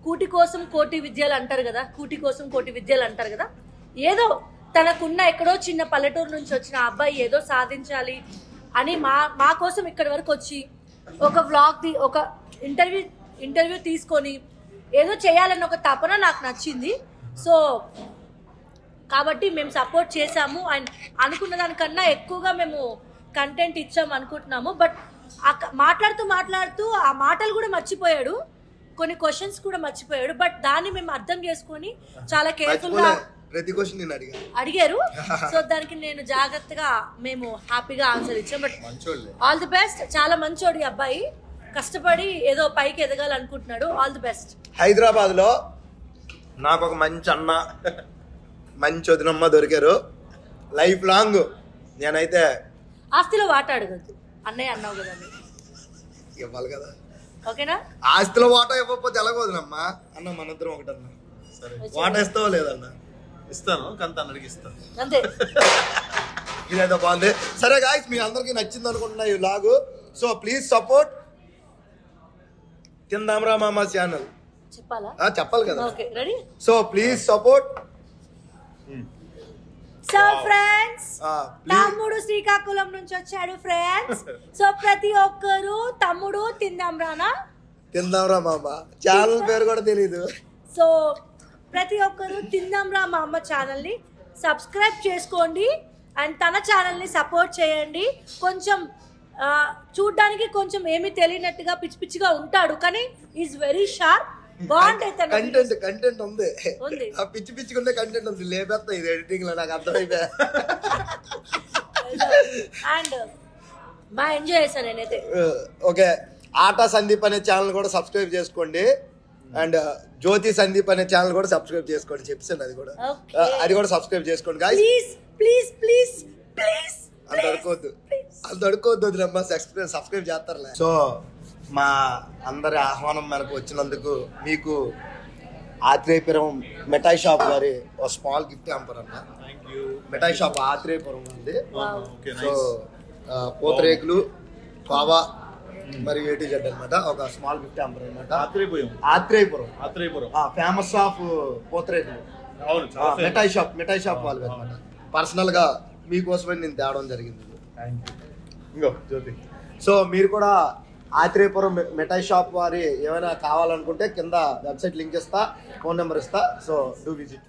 కూటి కోసం కోటి విద్యలు అంటారు కదా, కూటి కోసం కోటి విద్యలు అంటారు కదా, ఏదో తనకున్న ఎక్కడో చిన్న పల్లెటూరు నుంచి వచ్చిన ఆ అబ్బాయి ఏదో సాధించాలి అని మా కోసం ఇక్కడి వరకు వచ్చి ఒక వ్లాగ్ ఒక ఇంటర్వ్యూ తీసుకొని ఏదో చేయాలన్న ఒక తపన నాకు నచ్చింది. సో కాబట్టి మేము సపోర్ట్ చేసాము అండ్ అనుకున్న దానికన్నా ఎక్కువగా మేము కంటెంట్ ఇచ్చాము అనుకుంటున్నాము. బట్ మాట్లాడుతూ ఆ మాటలు కూడా మర్చిపోయాడు, కొన్ని క్వశ్చన్స్ కూడా మర్చిపోయాడు. బట్ దాన్ని మేము అర్థం చేసుకొని చాలా కేర్ఫుల్ గా అడిగారు. సో దానికి నేను జాగ్రత్తగా మేము హ్యాపీగా ఆన్సర్ ఇచ్చాం. But all the best. చాలా మంచోడు ఈ అబ్బాయి, కష్టపడి ఏదో పైకి ఎదగాలనుకుంటున్నాడు. All the best. హైదరాబాద్ లో నాకు ఒక మంచి అన్న, మంచి వదినమ్మ దొరికారు. లైఫ్ లాంగ్ నేనైతే ఆస్తిలో వాటా అడగద్దు, అన్నయ్య అన్నావు కదా, ఇవ్వాలి కదా. ఓకేనా? ఆస్తిలో వాటా ఇవ్వకపోతే ఎలాగోదనమ్మా అన్న, మనిద్దరం ఒకటన్నా. సరే, వాటా ఇస్తావా లేదన్నా? ఇస్తాను, కంత అన్నడికి ఇస్తాను అంతే. ఇదైతే బాగుంది. సరే గాయ్స్, మీ అందరికి నచ్చింది అనుకుంటున్నా ఈ వ్లాగ్. సో ప్లీజ్ సపోర్ట్ తిందాంరా మామ ఛానల్. చెప్పాలి కదా. So please support. So friends, తమ్ముడు శ్రీకాకుళం నుంచి వచ్చాడు ఫ్రెండ్స్. సో ప్రతి ఒక్కరు తమ్ముడు తిందాంరా మామ ఛానల్ పేరు కూడా తెలీదు. సో ప్రతి ఒక్కరు తిందాంరా మా అమ్మ ఛానల్ని సబ్స్క్రైబ్ చేసుకోండి అండ్ తన ఛానల్ని సపోర్ట్ చేయండి. కొంచెం చూడ్డానికి కొంచెం ఏమీ తెలియనట్టుగా పిచ్చి పిచ్చిగా ఉంటాడు, కానీ ఈజ్ వెరీ షార్ప్. బాగుంటాయి కంటెంట్ ఉంది. పిచ్చి పిచ్చిగా ఉండే కంటెంట్ ఉంది. లేపేస్తా ఇది ఎడిటింగ్ లో, నాకు అర్థమైపోయా. అండ్ బాగా ఎంజాయ్ చేశాను నేనైతే. ఓకే, ఆటా సందీప్ అనే ఛానల్ కూడా సబ్స్క్రైబ్ చేసుకోండి అండ్ జ్యోతి సందీప్ అనే ఛానల్ కూడా సబ్స్క్రైబ్ చేసుకోండి. చెప్పాను అది కూడా సబ్స్క్రైబ్ చేసుకోండి గాయ్స్. ప్లీజ్ అంత అడుకోవద్దు వదిలేమ్మా, సబ్స్క్రైబ్ చేస్తారులే. సో మా అందరి ఆహ్వానం మనకు వచ్చినందుకు మీకు ఆత్రేయపురం మిఠాయి షాప్ గారి ఒక స్మాల్ గిఫ్ట్ హ్యాంపర్ అన్న. మిఠాయి షాప్ ఆత్రేయపురం ఉంది. సో పూతరేకులు, పావా మరియు A to Z అనమాట, ఒక స్మాల్ గిఫ్ట్ హ్యాంపర్ అనమాట. Atreyapuram famous of pootharekulu mithai shop వాళ్ళు అనమాట. పర్సనల్ గా మీకోసమే నేను తేవడం జరిగింది. సో మీరు కూడా ఆత్రేయపురం మిఠాయి షాప్ వారి ఏమైనా కావాలనుకుంటే కింద వెబ్సైట్ లింక్ ఇస్తా, ఫోన్ నెంబర్ ఇస్తా. So do visit.